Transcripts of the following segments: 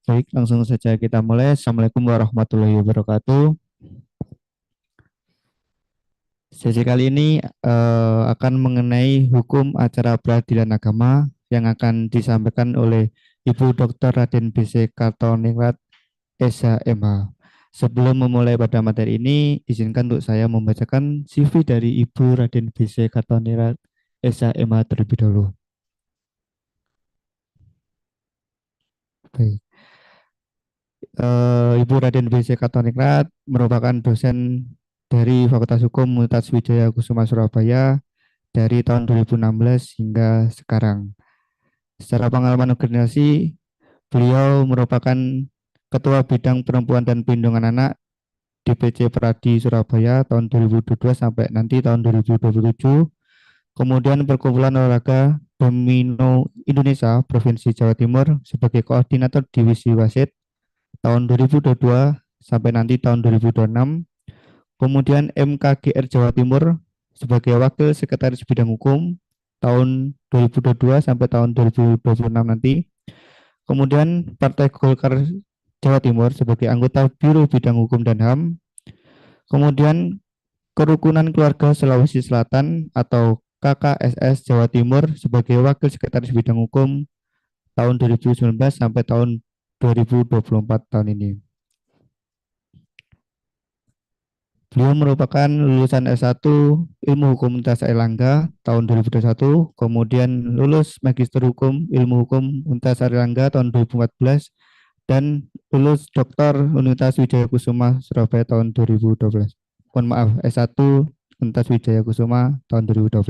Baik, langsung saja kita mulai. Assalamualaikum warahmatullahi wabarakatuh. Sesi kali ini akan mengenai hukum acara peradilan agama yang akan disampaikan oleh Ibu Dr. Raden BC Kartoningrat SH.MH. Sebelum memulai pada materi ini, izinkan untuk saya membacakan CV dari Ibu Raden BC Kartoningrat SH.MH terlebih dahulu. Baik. Ibu Raden BC Kartoningrat merupakan dosen dari Fakultas Hukum Universitas Wijaya Kusuma Surabaya dari tahun 2016 hingga sekarang. Secara pengalaman organisasi, beliau merupakan Ketua Bidang Perempuan dan Perlindungan Anak DPC Peradi Surabaya tahun 2022 sampai nanti tahun 2027. Kemudian Perkumpulan Olahraga Domino Indonesia Provinsi Jawa Timur sebagai koordinator divisi wasit tahun 2022 sampai nanti tahun 2026. Kemudian MKGR Jawa Timur sebagai Wakil Sekretaris Bidang Hukum tahun 2022 sampai tahun 2026 nanti. Kemudian Partai Golkar Jawa Timur sebagai anggota Biro Bidang Hukum dan HAM. Kemudian Kerukunan Keluarga Sulawesi Selatan atau KKSS Jawa Timur sebagai Wakil Sekretaris Bidang Hukum tahun 2019 sampai tahun 2024 tahun ini. Beliau merupakan lulusan S1 Ilmu Hukum Universitas Airlangga tahun 2021, kemudian lulus Magister Hukum Ilmu Hukum Universitas Airlangga tahun 2014, dan lulus Doktor Universitas Wijaya Kusuma Surabaya tahun 2012. Mohon maaf, S1 Universitas Wijaya Kusuma tahun 2012.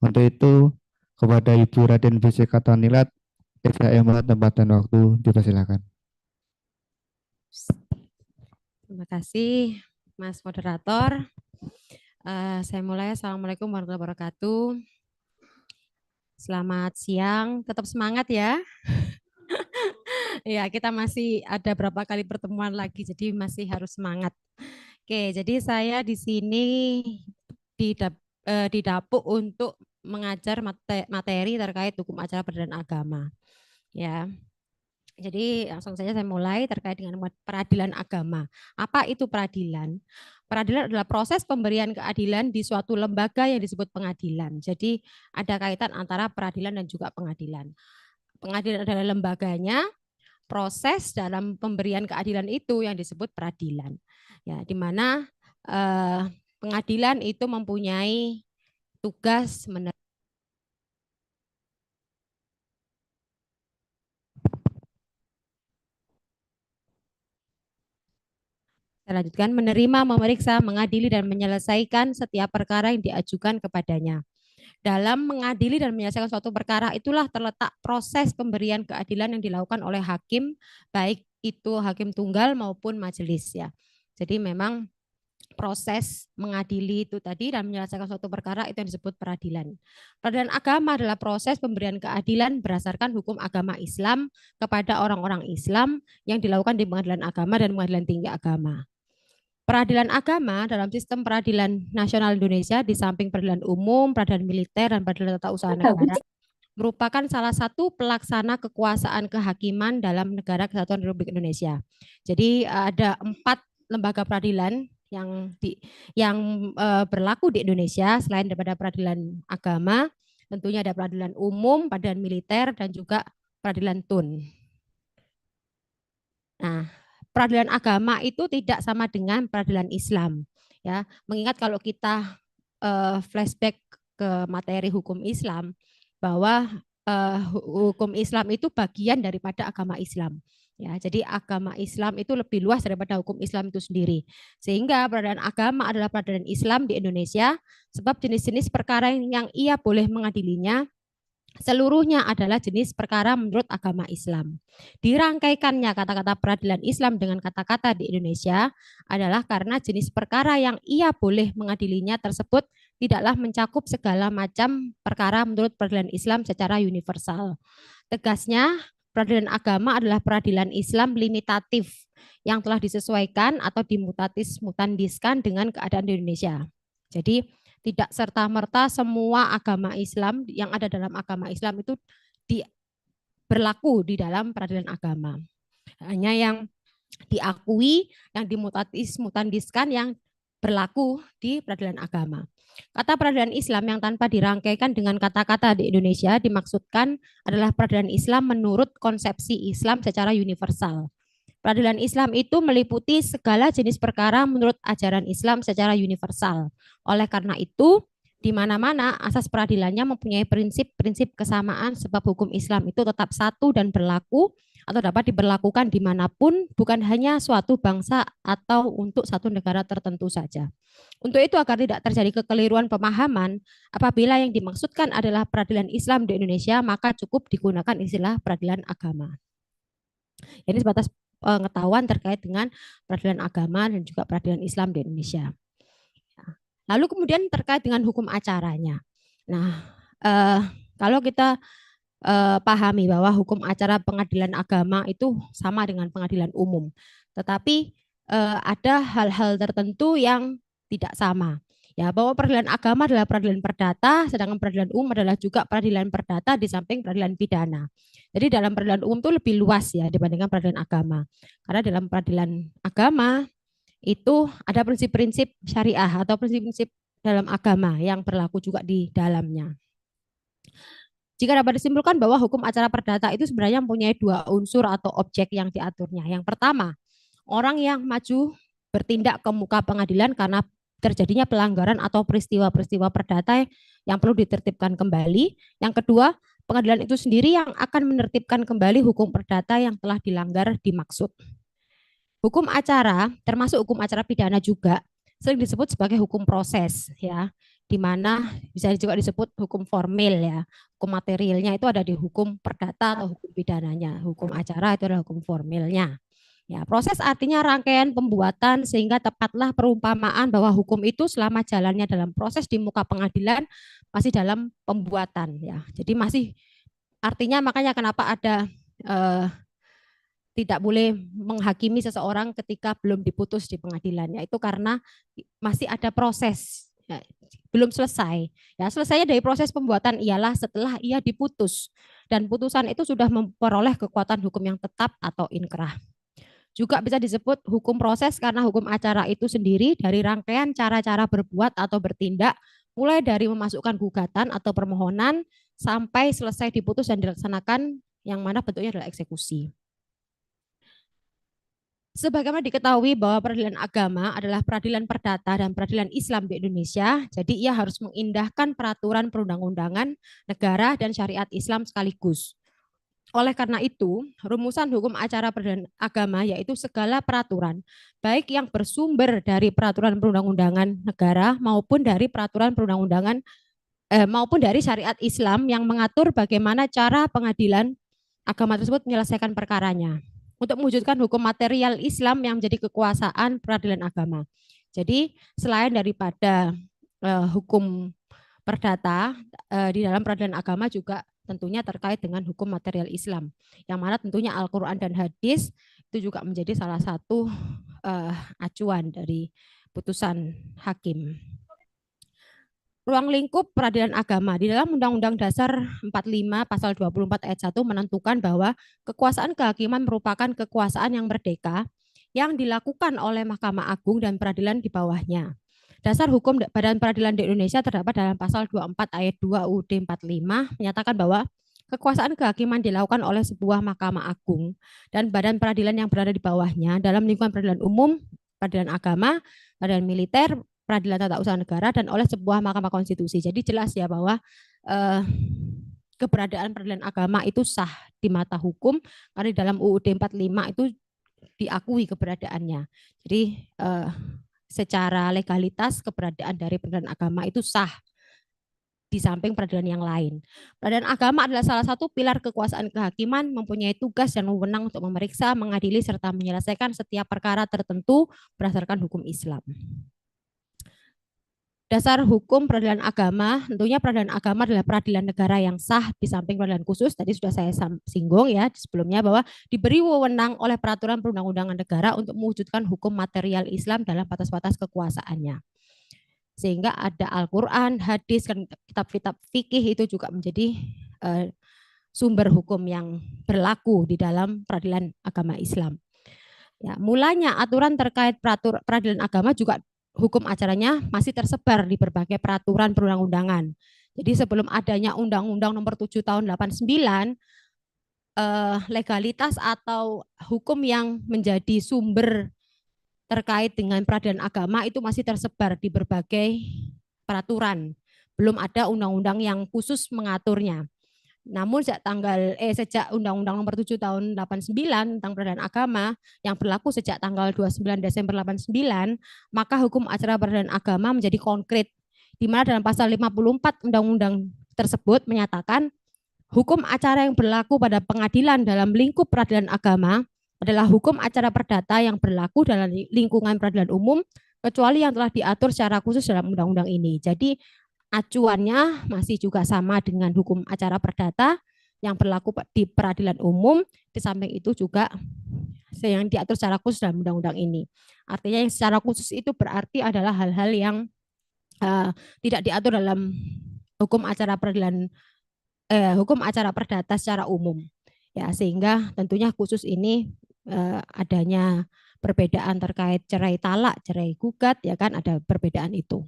Untuk itu, kepada Ibu Raden BC Kartonirat, SHM tempat dan waktu dipersilakan. Terima kasih, Mas Moderator. Saya mulai. Assalamualaikum warahmatullahi wabarakatuh. Selamat siang, tetap semangat ya. Ya, kita masih ada berapa kali pertemuan lagi, jadi masih harus semangat. Oke, jadi saya di sini didapuk untuk mengajar materi terkait hukum acara peradilan agama. Ya. Jadi langsung saja saya mulai terkait dengan peradilan agama. Apa itu peradilan? Peradilan adalah proses pemberian keadilan di suatu lembaga yang disebut pengadilan. Jadi ada kaitan antara peradilan dan juga pengadilan. Pengadilan adalah lembaganya, proses dalam pemberian keadilan itu yang disebut peradilan. Ya, di mana pengadilan itu mempunyai tugas Saya lanjutkan, menerima, memeriksa, mengadili, dan menyelesaikan setiap perkara yang diajukan kepadanya. Dalam mengadili dan menyelesaikan suatu perkara itulah terletak proses pemberian keadilan yang dilakukan oleh hakim, baik itu hakim tunggal maupun majelis ya. Jadi memang proses mengadili itu tadi dan menyelesaikan suatu perkara itu yang disebut peradilan. Peradilan agama adalah proses pemberian keadilan berdasarkan hukum agama Islam kepada orang-orang Islam yang dilakukan di pengadilan agama dan pengadilan tinggi agama. Peradilan agama dalam sistem peradilan nasional Indonesia di samping peradilan umum, peradilan militer, dan peradilan tata usaha negara merupakan salah satu pelaksana kekuasaan kehakiman dalam negara kesatuan Republik Indonesia. Jadi ada 4 lembaga peradilan yang berlaku di Indonesia selain daripada peradilan agama, tentunya ada peradilan umum, peradilan militer, dan juga peradilan tun. Nah, peradilan agama itu tidak sama dengan peradilan Islam, ya. Mengingat kalau kita flashback ke materi hukum Islam, bahwa hukum Islam itu bagian daripada agama Islam. Ya, jadi agama Islam itu lebih luas daripada hukum Islam itu sendiri. Sehingga peradilan agama adalah peradilan Islam di Indonesia, sebab jenis-jenis perkara yang ia boleh mengadilinya seluruhnya adalah jenis perkara menurut agama Islam. Dirangkaikannya kata-kata peradilan Islam dengan kata-kata di Indonesia adalah karena jenis perkara yang ia boleh mengadilinya tersebut tidaklah mencakup segala macam perkara menurut peradilan Islam secara universal. Tegasnya, peradilan agama adalah peradilan Islam limitatif yang telah disesuaikan atau dimutatis mutandiskan dengan keadaan di Indonesia. Jadi tidak serta-merta semua agama Islam yang ada dalam agama Islam itu berlaku di dalam peradilan agama. Hanya yang diakui, yang dimutatis mutandiskan, yang berlaku di peradilan agama. Kata peradilan Islam yang tanpa dirangkaikan dengan kata-kata di Indonesia dimaksudkan adalah peradilan Islam menurut konsepsi Islam secara universal. Peradilan Islam itu meliputi segala jenis perkara menurut ajaran Islam secara universal. Oleh karena itu, di mana-mana asas peradilannya mempunyai prinsip-prinsip kesamaan sebab hukum Islam itu tetap satu dan berlaku atau dapat diberlakukan dimanapun, bukan hanya suatu bangsa atau untuk satu negara tertentu saja. Untuk itu, agar tidak terjadi kekeliruan pemahaman, apabila yang dimaksudkan adalah peradilan Islam di Indonesia, maka cukup digunakan istilah peradilan agama. Ini sebatas pengetahuan terkait dengan peradilan agama dan juga peradilan Islam di Indonesia. Lalu kemudian terkait dengan hukum acaranya. Nah, kalau kita pahami bahwa hukum acara pengadilan agama itu sama dengan pengadilan umum, tetapi ada hal-hal tertentu yang tidak sama. Ya, bahwa peradilan agama adalah peradilan perdata, sedangkan peradilan umum adalah juga peradilan perdata di samping peradilan pidana. Jadi dalam peradilan umum itu lebih luas ya dibandingkan peradilan agama. Karena dalam peradilan agama itu ada prinsip-prinsip syariah atau prinsip-prinsip dalam agama yang berlaku juga di dalamnya. Jika dapat disimpulkan bahwa hukum acara perdata itu sebenarnya mempunyai dua unsur atau objek yang diaturnya. Yang pertama, orang yang maju bertindak ke muka pengadilan karena terjadinya pelanggaran atau peristiwa-peristiwa perdata yang perlu ditertibkan kembali. Yang kedua, pengadilan itu sendiri yang akan menertibkan kembali hukum perdata yang telah dilanggar dimaksud. Hukum acara, termasuk hukum acara pidana juga, sering disebut sebagai hukum proses, ya, di mana bisa juga disebut hukum formil, ya. Hukum materialnya itu ada di hukum perdata atau hukum pidananya. Hukum acara itu adalah hukum formilnya. Ya, proses artinya rangkaian pembuatan, sehingga tepatlah perumpamaan bahwa hukum itu selama jalannya dalam proses di muka pengadilan masih dalam pembuatan, ya. Jadi masih artinya, makanya kenapa ada tidak boleh menghakimi seseorang ketika belum diputus di pengadilannya, itu karena masih ada proses, ya, belum selesai. Ya, selesainya dari proses pembuatan ialah setelah ia diputus dan putusan itu sudah memperoleh kekuatan hukum yang tetap atau inkrah. Juga bisa disebut hukum proses karena hukum acara itu sendiri dari rangkaian cara-cara berbuat atau bertindak, mulai dari memasukkan gugatan atau permohonan sampai selesai diputus dan dilaksanakan, yang mana bentuknya adalah eksekusi. Sebagaimana diketahui bahwa peradilan agama adalah peradilan perdata dan peradilan Islam di Indonesia, jadi ia harus mengindahkan peraturan perundang-undangan negara dan syariat Islam sekaligus. Oleh karena itu, rumusan hukum acara peradilan agama yaitu segala peraturan, baik yang bersumber dari peraturan perundang-undangan negara maupun dari peraturan perundang-undangan maupun dari syariat Islam yang mengatur bagaimana cara pengadilan agama tersebut menyelesaikan perkaranya, untuk mewujudkan hukum material Islam yang menjadi kekuasaan peradilan agama. Jadi selain daripada hukum perdata, di dalam peradilan agama juga tentunya terkait dengan hukum material Islam, yang mana tentunya Al-Quran dan hadis itu juga menjadi salah satu acuan dari putusan hakim. Ruang lingkup peradilan agama di dalam Undang-Undang Dasar 45 Pasal 24 Ayat 1 menentukan bahwa kekuasaan kehakiman merupakan kekuasaan yang merdeka yang dilakukan oleh Mahkamah Agung dan peradilan di bawahnya. Dasar hukum Badan Peradilan di Indonesia terdapat dalam Pasal 24 Ayat 2 UUD 45 menyatakan bahwa kekuasaan kehakiman dilakukan oleh sebuah Mahkamah Agung dan badan peradilan yang berada di bawahnya dalam lingkungan peradilan umum, peradilan agama, peradilan militer, peradilan tata usaha negara, dan oleh sebuah Mahkamah Konstitusi. Jadi jelas ya bahwa keberadaan peradilan agama itu sah di mata hukum karena di dalam UUD 45 itu diakui keberadaannya. Jadi secara legalitas keberadaan dari peradilan agama itu sah di samping peradilan yang lain. Peradilan agama adalah salah satu pilar kekuasaan kehakiman, mempunyai tugas dan wewenang untuk memeriksa, mengadili, serta menyelesaikan setiap perkara tertentu berdasarkan hukum Islam. Dasar hukum peradilan agama, tentunya peradilan agama adalah peradilan negara yang sah di samping peradilan khusus. Tadi sudah saya singgung ya sebelumnya bahwa diberi wewenang oleh peraturan perundang-undangan negara untuk mewujudkan hukum material Islam dalam batas-batas kekuasaannya. Sehingga ada Al-Quran, hadis, dan kitab-kitab fikih itu juga menjadi sumber hukum yang berlaku di dalam peradilan agama Islam. Ya, mulanya aturan terkait peradilan agama juga hukum acaranya masih tersebar di berbagai peraturan perundang-undangan. Jadi sebelum adanya Undang-Undang Nomor 7 Tahun 89, legalitas atau hukum yang menjadi sumber terkait dengan peradilan agama itu masih tersebar di berbagai peraturan. Belum ada undang-undang yang khusus mengaturnya. Namun sejak Undang-Undang Nomor 7 Tahun 89 tentang peradilan agama yang berlaku sejak tanggal 29 Desember 89, maka hukum acara peradilan agama menjadi konkret, di mana dalam pasal 54 Undang-Undang tersebut menyatakan hukum acara yang berlaku pada pengadilan dalam lingkup peradilan agama adalah hukum acara perdata yang berlaku dalam lingkungan peradilan umum kecuali yang telah diatur secara khusus dalam undang-undang ini. Jadi acuannya masih juga sama dengan hukum acara perdata yang berlaku di peradilan umum, di samping itu juga yang diatur secara khusus dalam undang-undang ini. Artinya yang secara khusus itu berarti adalah hal-hal yang tidak diatur dalam hukum acara peradilan hukum acara perdata secara umum. Ya, sehingga tentunya khusus ini adanya perbedaan terkait cerai talak, cerai gugat, ya kan, ada perbedaan itu.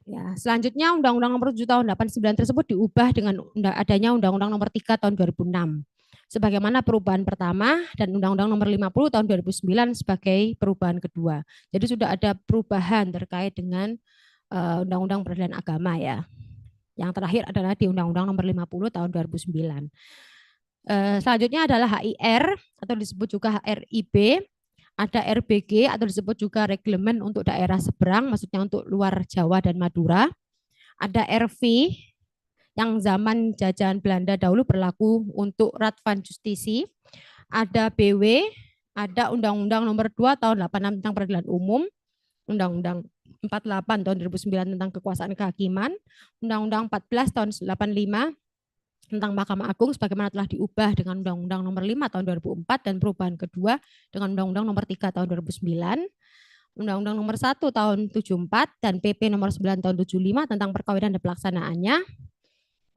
Ya, selanjutnya Undang-Undang Nomor 7 Tahun 89 tersebut diubah dengan adanya Undang-Undang Nomor 3 Tahun 2006. Sebagaimana perubahan pertama dan Undang-Undang Nomor 50 Tahun 2009 sebagai perubahan kedua. Jadi sudah ada perubahan terkait dengan Undang-Undang Peradilan Agama ya. Yang terakhir adalah di Undang-Undang Nomor 50 Tahun 2009. Selanjutnya adalah HIR atau disebut juga HRIB. Ada RBG atau disebut juga Reglemen untuk Daerah Seberang, maksudnya untuk luar Jawa dan Madura. Ada RV yang zaman jajahan Belanda dahulu berlaku untuk Raad van Justitie. Ada BW, ada Undang-Undang Nomor 2 Tahun 86 tentang Peradilan Umum, Undang-Undang 48 Tahun 2009 tentang Kekuasaan Kehakiman, Undang-Undang 14 Tahun 85 tentang Mahkamah Agung sebagaimana telah diubah dengan Undang-Undang Nomor 5 Tahun 2004 dan perubahan kedua dengan Undang-Undang Nomor 3 Tahun 2009, Undang-Undang Nomor 1 Tahun 74 dan PP Nomor 9 Tahun 75 tentang perkawinan dan pelaksanaannya,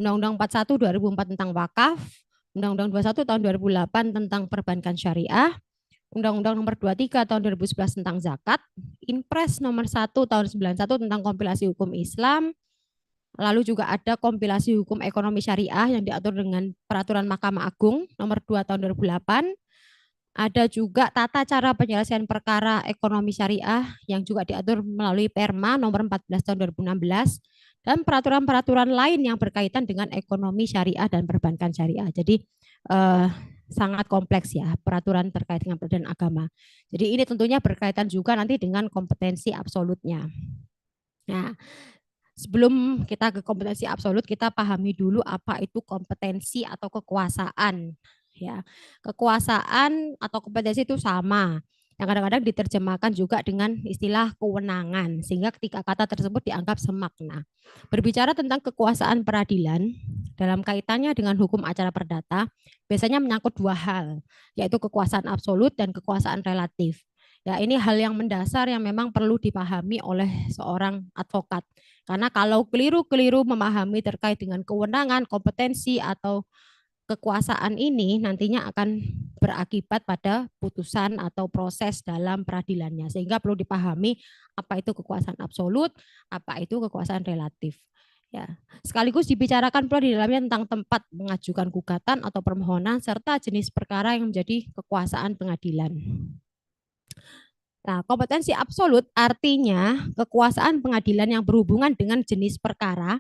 Undang-Undang 41 2004 tentang wakaf, Undang-Undang 21 Tahun 2008 tentang perbankan syariah, Undang-Undang Nomor 23 Tahun 2011 tentang zakat, Inpres Nomor 1 Tahun 91 tentang kompilasi hukum Islam. Lalu juga ada kompilasi hukum ekonomi syariah yang diatur dengan peraturan Mahkamah Agung Nomor 2 Tahun 2008. Ada juga tata cara penyelesaian perkara ekonomi syariah yang juga diatur melalui Perma Nomor 14 Tahun 2016 dan peraturan-peraturan lain yang berkaitan dengan ekonomi syariah dan perbankan syariah. Jadi sangat kompleks ya peraturan terkait dengan peradilan agama. Jadi ini tentunya berkaitan juga nanti dengan kompetensi absolutnya. Nah, sebelum kita ke kompetensi absolut, kita pahami dulu apa itu kompetensi atau kekuasaan. Ya, kekuasaan atau kompetensi itu sama. Yang kadang-kadang diterjemahkan juga dengan istilah kewenangan, sehingga ketika kata tersebut dianggap semakna. Berbicara tentang kekuasaan peradilan, dalam kaitannya dengan hukum acara perdata, biasanya menyangkut dua hal, yaitu kekuasaan absolut dan kekuasaan relatif. Ya, ini hal yang mendasar yang memang perlu dipahami oleh seorang advokat. Karena kalau keliru-keliru memahami terkait dengan kewenangan, kompetensi, atau kekuasaan ini nantinya akan berakibat pada putusan atau proses dalam peradilannya. Sehingga perlu dipahami apa itu kekuasaan absolut, apa itu kekuasaan relatif. Ya, sekaligus dibicarakan pula di dalamnya tentang tempat mengajukan gugatan atau permohonan serta jenis perkara yang menjadi kekuasaan pengadilan. Nah, kompetensi absolut artinya kekuasaan pengadilan yang berhubungan dengan jenis perkara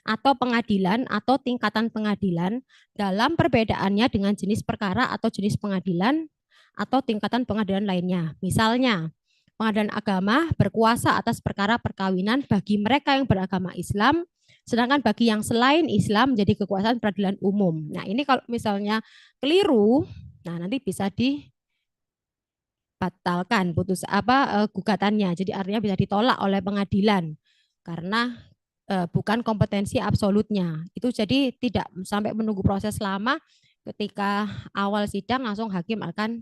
atau pengadilan atau tingkatan pengadilan dalam perbedaannya dengan jenis perkara atau jenis pengadilan atau tingkatan pengadilan lainnya. Misalnya, pengadilan agama berkuasa atas perkara perkawinan bagi mereka yang beragama Islam, sedangkan bagi yang selain Islam menjadi kekuasaan peradilan umum. Nah, ini kalau misalnya keliru, nah nanti bisa batalkan gugatannya. Jadi artinya bisa ditolak oleh pengadilan karena bukan kompetensi absolutnya. Itu jadi tidak sampai menunggu proses lama, ketika awal sidang langsung hakim akan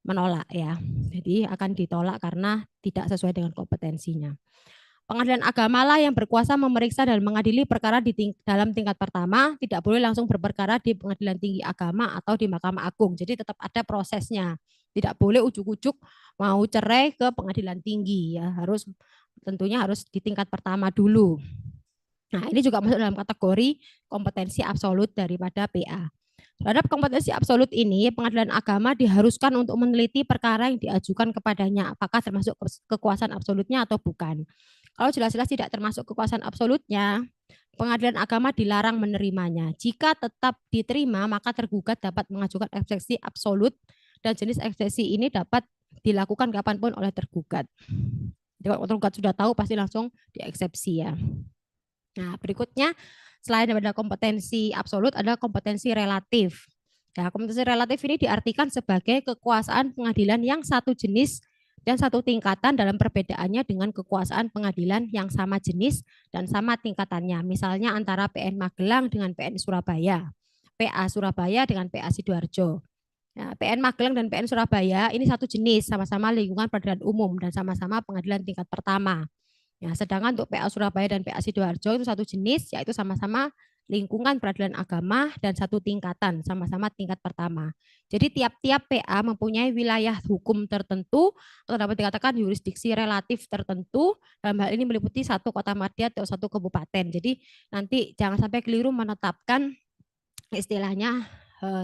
menolak ya. Jadi akan ditolak karena tidak sesuai dengan kompetensinya. Pengadilan agama lah yang berkuasa memeriksa dan mengadili perkara dalam tingkat pertama, tidak boleh langsung berperkara di Pengadilan Tinggi Agama atau di Mahkamah Agung. Jadi tetap ada prosesnya. Tidak boleh ujuk-ujuk mau cerai ke Pengadilan Tinggi ya, tentunya harus di tingkat pertama dulu. Nah, ini juga masuk dalam kategori kompetensi absolut daripada PA. Terhadap kompetensi absolut ini, Pengadilan Agama diharuskan untuk meneliti perkara yang diajukan kepadanya, apakah termasuk kekuasaan absolutnya atau bukan. Kalau jelas-jelas tidak termasuk kekuasaan absolutnya, Pengadilan Agama dilarang menerimanya. Jika tetap diterima, maka tergugat dapat mengajukan eksepsi absolut dan jenis eksepsi ini dapat dilakukan kapanpun oleh tergugat. Jadi kalau tergugat sudah tahu, pasti langsung dieksepsi ya. Nah, berikutnya selain daripada kompetensi absolut ada kompetensi relatif. Ya, kompetensi relatif ini diartikan sebagai kekuasaan pengadilan yang satu jenis dan satu tingkatan dalam perbedaannya dengan kekuasaan pengadilan yang sama jenis dan sama tingkatannya. Misalnya antara PN Magelang dengan PN Surabaya, PA Surabaya dengan PA Sidoarjo. Nah, PN Magelang dan PN Surabaya ini satu jenis, sama-sama lingkungan peradilan umum dan sama-sama pengadilan tingkat pertama. Ya, sedangkan untuk PA Surabaya dan PA Sidoarjo itu satu jenis, yaitu sama-sama lingkungan peradilan agama dan satu tingkatan, sama-sama tingkat pertama. Jadi tiap-tiap PA mempunyai wilayah hukum tertentu atau dapat dikatakan yurisdiksi relatif tertentu. Dalam hal ini meliputi satu kota madya atau satu kabupaten. Jadi nanti jangan sampai keliru menetapkan istilahnya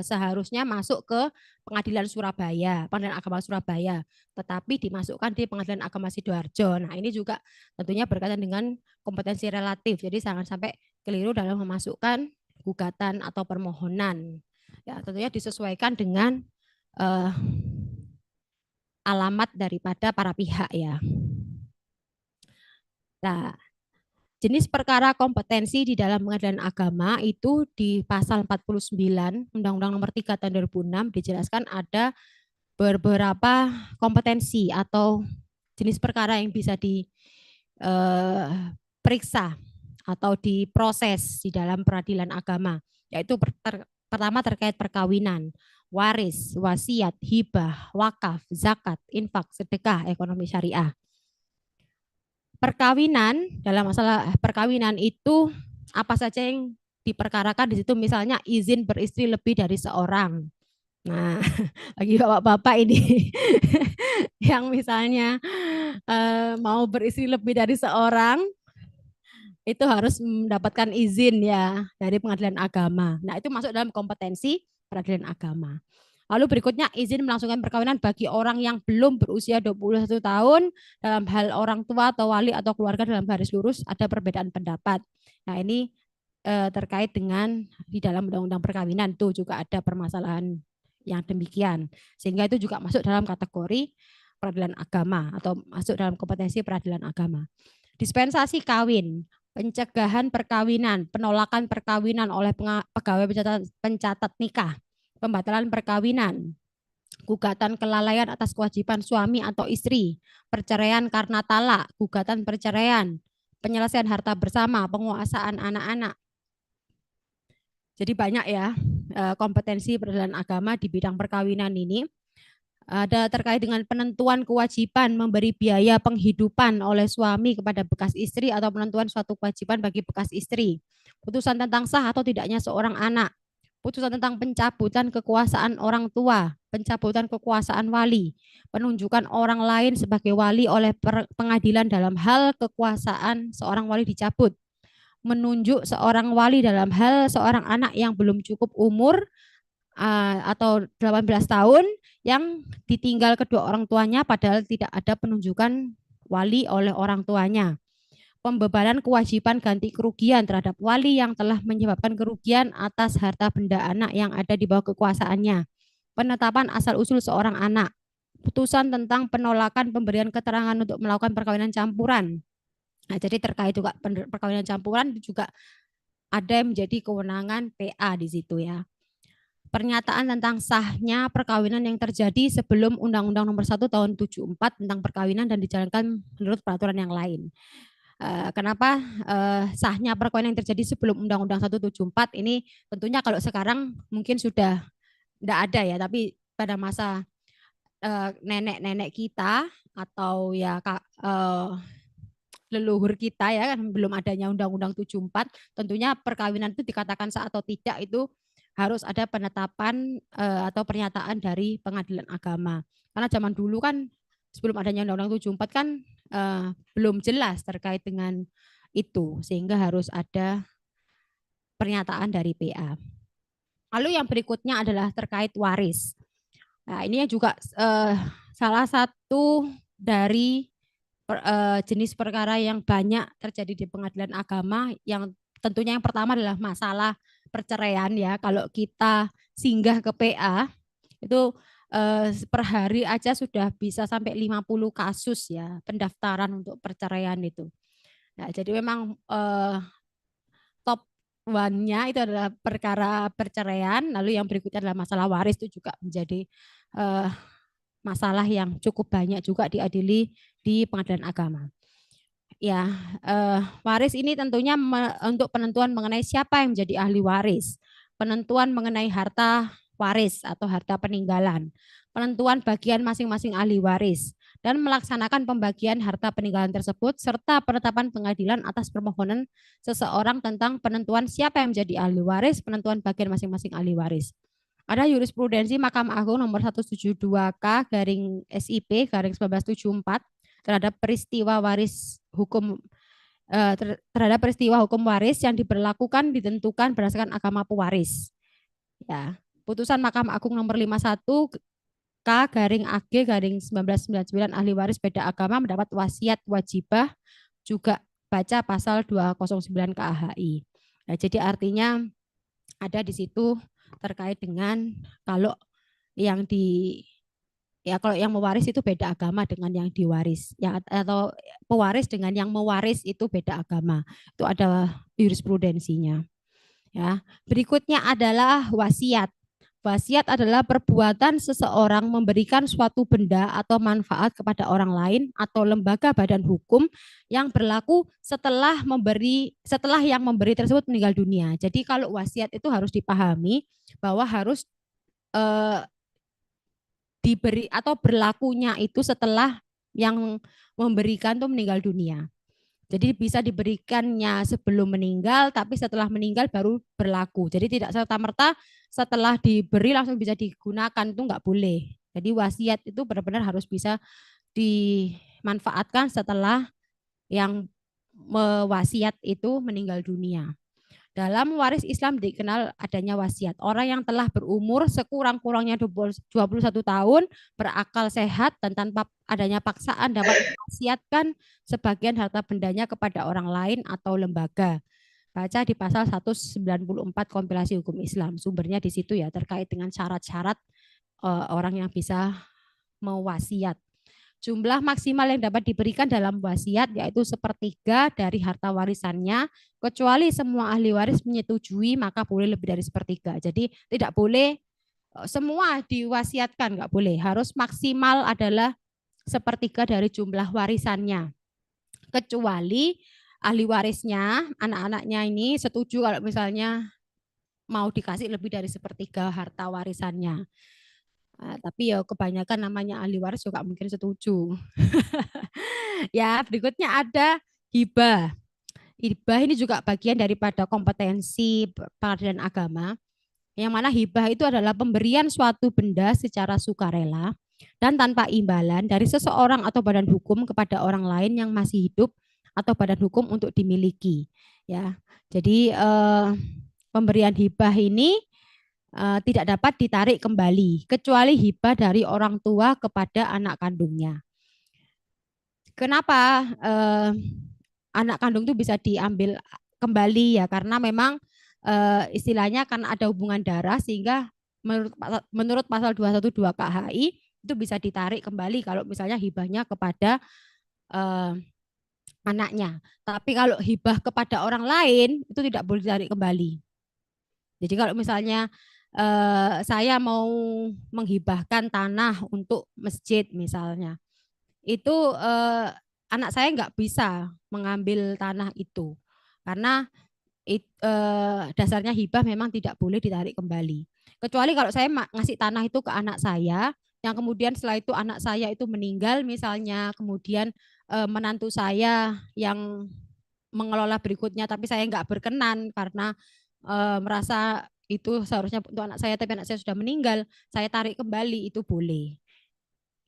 seharusnya masuk ke Pengadilan Surabaya, Pengadilan Agama Surabaya, tetapi dimasukkan di Pengadilan Agama Sidoarjo. Nah, ini juga tentunya berkaitan dengan kompetensi relatif. Jadi jangan sampai keliru dalam memasukkan gugatan atau permohonan. Ya, tentunya disesuaikan dengan alamat daripada para pihak ya. Nah, jenis perkara kompetensi di dalam pengadilan agama itu di pasal 49 Undang-Undang Nomor 3 Tahun 2006 dijelaskan ada beberapa kompetensi atau jenis perkara yang bisa diperiksa atau diproses di dalam peradilan agama, yaitu pertama terkait perkawinan, waris, wasiat, hibah, wakaf, zakat, infak, sedekah, ekonomi syariah. Perkawinan, dalam masalah perkawinan itu apa saja yang diperkarakan di situ, misalnya izin beristri lebih dari seorang. Nah, bagi bapak-bapak ini yang misalnya mau beristri lebih dari seorang, itu harus mendapatkan izin ya dari pengadilan agama. Nah, itu masuk dalam kompetensi peradilan agama. Lalu berikutnya izin melangsungkan perkawinan bagi orang yang belum berusia 21 tahun dalam hal orang tua atau wali atau keluarga dalam garis lurus ada perbedaan pendapat. Nah, ini terkait dengan di dalam undang-undang perkawinan tuh juga ada permasalahan yang demikian. Sehingga itu juga masuk dalam kategori peradilan agama atau masuk dalam kompetensi peradilan agama. Dispensasi kawin, pencegahan perkawinan, penolakan perkawinan oleh pegawai pencatat nikah, pembatalan perkawinan, gugatan kelalaian atas kewajiban suami atau istri, perceraian karena talak, gugatan perceraian, penyelesaian harta bersama, penguasaan anak-anak. Jadi banyak ya kompetensi peradilan agama di bidang perkawinan ini. Ada terkait dengan penentuan kewajiban memberi biaya penghidupan oleh suami kepada bekas istri atau penentuan suatu kewajiban bagi bekas istri. Putusan tentang sah atau tidaknya seorang anak. Putusan tentang pencabutan kekuasaan orang tua, pencabutan kekuasaan wali, penunjukan orang lain sebagai wali oleh pengadilan dalam hal kekuasaan seorang wali dicabut, menunjuk seorang wali dalam hal seorang anak yang belum cukup umur atau 18 tahun yang ditinggal kedua orang tuanya padahal tidak ada penunjukan wali oleh orang tuanya. Pembebanan kewajiban ganti kerugian terhadap wali yang telah menyebabkan kerugian atas harta benda anak yang ada di bawah kekuasaannya. Penetapan asal-usul seorang anak. Putusan tentang penolakan pemberian keterangan untuk melakukan perkawinan campuran. Nah, jadi terkait juga perkawinan campuran juga ada yang menjadi kewenangan PA di situ ya. Pernyataan tentang sahnya perkawinan yang terjadi sebelum Undang-Undang Nomor 1 Tahun 74 tentang perkawinan dan dijalankan menurut peraturan yang lain. Kenapa sahnya perkawinan yang terjadi sebelum Undang-Undang 174 ini tentunya kalau sekarang mungkin sudah tidak ada ya, tapi pada masa nenek-nenek kita atau ya leluhur kita ya kan, belum adanya Undang-Undang 74, tentunya perkawinan itu dikatakan sah atau tidak itu harus ada penetapan atau pernyataan dari pengadilan agama. Karena zaman dulu kan sebelum adanya Undang-Undang 74 kan belum jelas terkait dengan itu, sehingga harus ada pernyataan dari PA. Lalu yang berikutnya adalah terkait waris. Nah, ini juga salah satu dari jenis perkara yang banyak terjadi di pengadilan agama, yang tentunya yang pertama adalah masalah perceraian ya. Kalau kita singgah ke PA itu per hari aja sudah bisa sampai 50 kasus ya pendaftaran untuk perceraian itu. Nah, jadi memang top one-nya itu adalah perkara perceraian, lalu yang berikutnya adalah masalah waris, itu juga menjadi masalah yang cukup banyak juga diadili di pengadilan agama. Ya, waris ini tentunya untuk penentuan mengenai siapa yang menjadi ahli waris, penentuan mengenai harta waris atau harta peninggalan, penentuan bagian masing-masing ahli waris, dan melaksanakan pembagian harta peninggalan tersebut, serta penetapan pengadilan atas permohonan seseorang tentang penentuan siapa yang menjadi ahli waris, penentuan bagian masing-masing ahli waris. Ada jurisprudensi Mahkamah Agung nomor 172K garing SIP garing 1974 terhadap peristiwa waris hukum terhadap peristiwa hukum waris yang diberlakukan ditentukan berdasarkan agama pewaris. Ya, putusan Mahkamah Agung nomor 51 K garing AG garing 1999 ahli waris beda agama mendapat wasiat wajibah, juga baca pasal 209 KHI. Nah, jadi artinya ada di situ terkait dengan kalau yang kalau yang mewaris itu beda agama dengan yang diwaris, ya, atau pewaris dengan yang mewaris itu beda agama. Itu ada jurisprudensinya. Ya, berikutnya adalah wasiat. Wasiat adalah perbuatan seseorang memberikan suatu benda atau manfaat kepada orang lain atau lembaga badan hukum yang berlaku setelah yang memberi tersebut meninggal dunia. Jadi kalau wasiat itu harus dipahami bahwa harus diberi atau berlakunya itu setelah yang memberikan itu meninggal dunia. Jadi bisa diberikannya sebelum meninggal, tapi setelah meninggal baru berlaku. Jadi tidak serta-merta setelah diberi langsung bisa digunakan, itu enggak boleh. Jadi wasiat itu benar-benar harus bisa dimanfaatkan setelah yang mewasiat itu meninggal dunia. Dalam waris Islam dikenal adanya wasiat. Orang yang telah berumur sekurang-kurangnya 21 tahun, berakal sehat, dan tanpa adanya paksaan dapat mewasiatkan sebagian harta bendanya kepada orang lain atau lembaga. Baca di pasal 194 kompilasi hukum Islam. Sumbernya di situ ya, terkait dengan syarat-syarat orang yang bisa mewasiat. Jumlah maksimal yang dapat diberikan dalam wasiat yaitu sepertiga dari harta warisannya, kecuali semua ahli waris menyetujui maka boleh lebih dari sepertiga. Jadi tidak boleh semua diwasiatkan, nggak boleh. Harus maksimal adalah sepertiga dari jumlah warisannya. Kecuali ahli warisnya, anak-anaknya ini setuju kalau misalnya mau dikasih lebih dari sepertiga harta warisannya. Tapi ya kebanyakan namanya ahli waris juga mungkin setuju. Ya, berikutnya ada hibah. Hibah ini juga bagian daripada kompetensi pengadilan agama, yang mana hibah itu adalah pemberian suatu benda secara sukarela dan tanpa imbalan dari seseorang atau badan hukum kepada orang lain yang masih hidup atau badan hukum untuk dimiliki. Ya, jadi pemberian hibah ini tidak dapat ditarik kembali kecuali hibah dari orang tua kepada anak kandungnya. Kenapa anak kandung itu bisa diambil kembali ya? Karena memang istilahnya kan ada hubungan darah, sehingga menurut pasal 212 KHI itu bisa ditarik kembali kalau misalnya hibahnya kepada anaknya. Tapi kalau hibah kepada orang lain itu tidak boleh ditarik kembali. Jadi kalau misalnya saya mau menghibahkan tanah untuk masjid misalnya, itu anak saya nggak bisa mengambil tanah itu karena dasarnya hibah memang tidak boleh ditarik kembali. Kecuali kalau saya ngasih tanah itu ke anak saya, yang kemudian setelah itu anak saya itu meninggal misalnya, kemudian menantu saya yang mengelola berikutnya, tapi saya nggak berkenan karena merasa itu seharusnya untuk anak saya, tapi anak saya sudah meninggal, saya tarik kembali, itu boleh.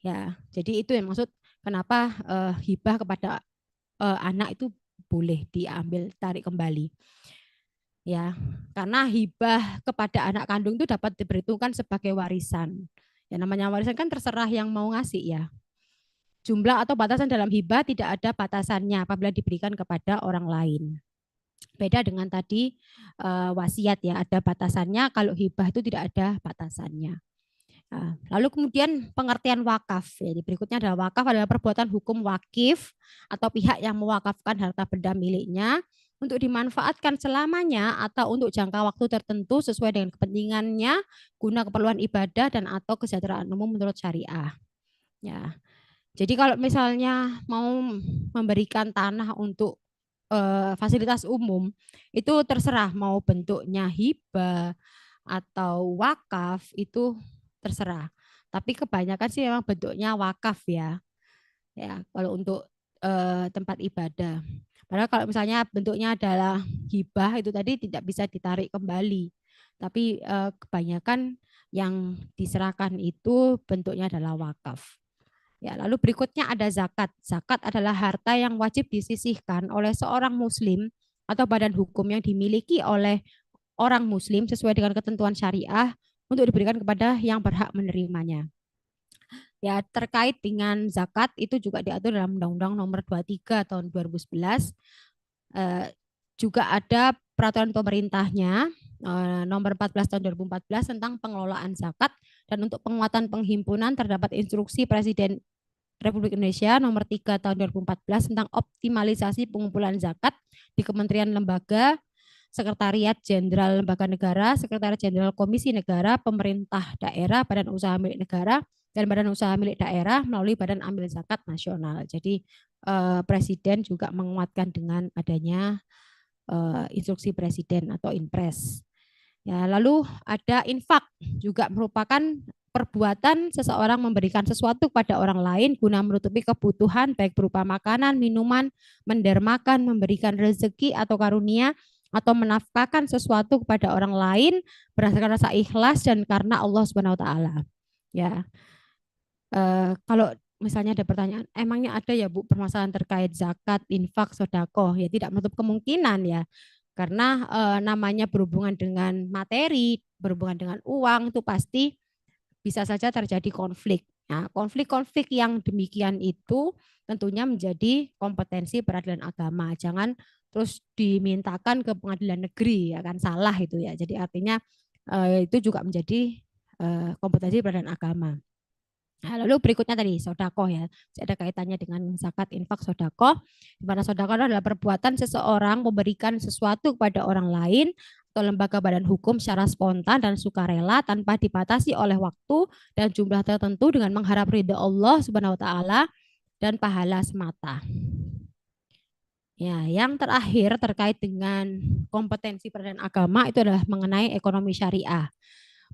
Ya, jadi itu yang maksud kenapa hibah kepada anak itu boleh diambil tarik kembali. Ya, karena hibah kepada anak kandung itu dapat diperhitungkan sebagai warisan. Ya, namanya warisan kan terserah yang mau ngasih ya. Jumlah atau batasan dalam hibah tidak ada batasannya apabila diberikan kepada orang lain. Beda dengan tadi wasiat ya, ada batasannya. Kalau hibah itu tidak ada batasannya. Lalu kemudian pengertian wakaf. Jadi berikutnya adalah wakaf adalah perbuatan hukum wakif atau pihak yang mewakafkan harta benda miliknya untuk dimanfaatkan selamanya atau untuk jangka waktu tertentu sesuai dengan kepentingannya guna keperluan ibadah dan atau kesejahteraan umum menurut syariah. Ya. Jadi kalau misalnya mau memberikan tanah untuk fasilitas umum itu terserah mau bentuknya hibah atau wakaf itu terserah. Tapi kebanyakan sih memang bentuknya wakaf ya. Ya, kalau untuk tempat ibadah. Padahal kalau misalnya bentuknya adalah hibah itu tadi tidak bisa ditarik kembali. Tapi kebanyakan yang diserahkan itu bentuknya adalah wakaf. Ya, lalu berikutnya ada zakat. Zakat adalah harta yang wajib disisihkan oleh seorang muslim atau badan hukum yang dimiliki oleh orang muslim sesuai dengan ketentuan syariah untuk diberikan kepada yang berhak menerimanya. Ya, terkait dengan zakat itu juga diatur dalam Undang-Undang Nomor 23 tahun 2011. Juga ada peraturan pemerintahnya nomor 14 tahun 2014 tentang pengelolaan zakat, dan untuk penguatan penghimpunan terdapat instruksi Presiden Republik Indonesia nomor 3 tahun 2014 tentang optimalisasi pengumpulan zakat di Kementerian Lembaga, Sekretariat Jenderal Lembaga Negara, Sekretariat Jenderal Komisi Negara, Pemerintah Daerah, Badan Usaha Milik Negara, dan Badan Usaha Milik Daerah melalui Badan Amil Zakat Nasional. Jadi Presiden juga menguatkan dengan adanya instruksi Presiden atau Inpres. Ya, lalu ada infak, juga merupakan perbuatan seseorang memberikan sesuatu pada orang lain guna menutupi kebutuhan baik berupa makanan, minuman, mendermakan, memberikan rezeki atau karunia, atau menafkahkan sesuatu kepada orang lain berdasarkan rasa ikhlas dan karena Allah Subhanahu wa taala. Ya. Kalau misalnya ada pertanyaan, emangnya ada ya Bu permasalahan terkait zakat, infak, sodako? Ya tidak menutup kemungkinan ya, karena namanya berhubungan dengan materi, berhubungan dengan uang itu pasti bisa saja terjadi konflik. Nah, konflik-konflik yang demikian itu tentunya menjadi kompetensi peradilan agama. Jangan terus dimintakan ke pengadilan negeri, ya kan salah itu ya. Jadi artinya itu juga menjadi kompetensi peradilan agama. Nah, lalu berikutnya tadi sodako ya, ada kaitannya dengan zakat, infak, sodako. Di mana sodako adalah perbuatan seseorang memberikan sesuatu kepada orang lain atau lembaga badan hukum secara spontan dan sukarela tanpa dibatasi oleh waktu dan jumlah tertentu dengan mengharap ridha Allah Subhanahu wa taala dan pahala semata. Ya, yang terakhir terkait dengan kompetensi peradilan agama itu adalah mengenai ekonomi syariah.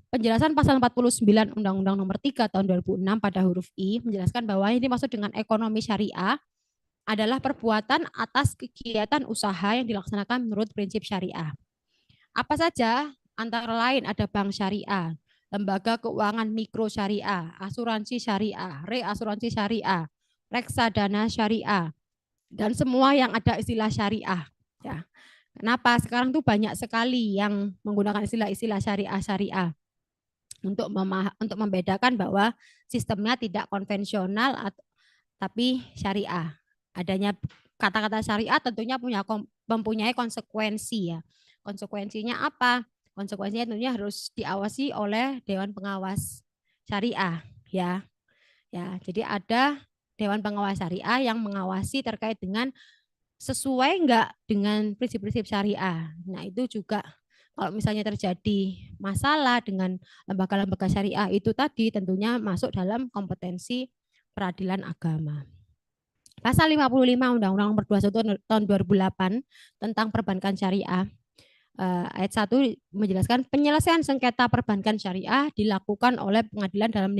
Penjelasan pasal 49 Undang-Undang Nomor 3 tahun 2006 pada huruf I menjelaskan bahwa yang dimaksud dengan ekonomi syariah adalah perbuatan atas kegiatan usaha yang dilaksanakan menurut prinsip syariah. Apa saja? Antara lain ada bank syariah, lembaga keuangan mikro syariah, asuransi syariah, reasuransi syariah, reksadana syariah, dan semua yang ada istilah syariah. Ya. Kenapa? Sekarang tuh banyak sekali yang menggunakan istilah-istilah syariah untuk membedakan bahwa sistemnya tidak konvensional tapi syariah. Adanya kata-kata syariah tentunya mempunyai konsekuensi ya. Konsekuensinya apa? Konsekuensinya tentunya harus diawasi oleh Dewan Pengawas Syariah ya. Ya, jadi ada Dewan Pengawas Syariah yang mengawasi terkait dengan sesuai enggak dengan prinsip-prinsip syariah. Nah, itu juga kalau misalnya terjadi masalah dengan lembaga-lembaga syariah itu tadi tentunya masuk dalam kompetensi peradilan agama. Pasal 55 Undang-Undang Nomor 21 tahun 2008 tentang perbankan syariah ayat 1 menjelaskan penyelesaian sengketa perbankan syariah dilakukan oleh pengadilan dalam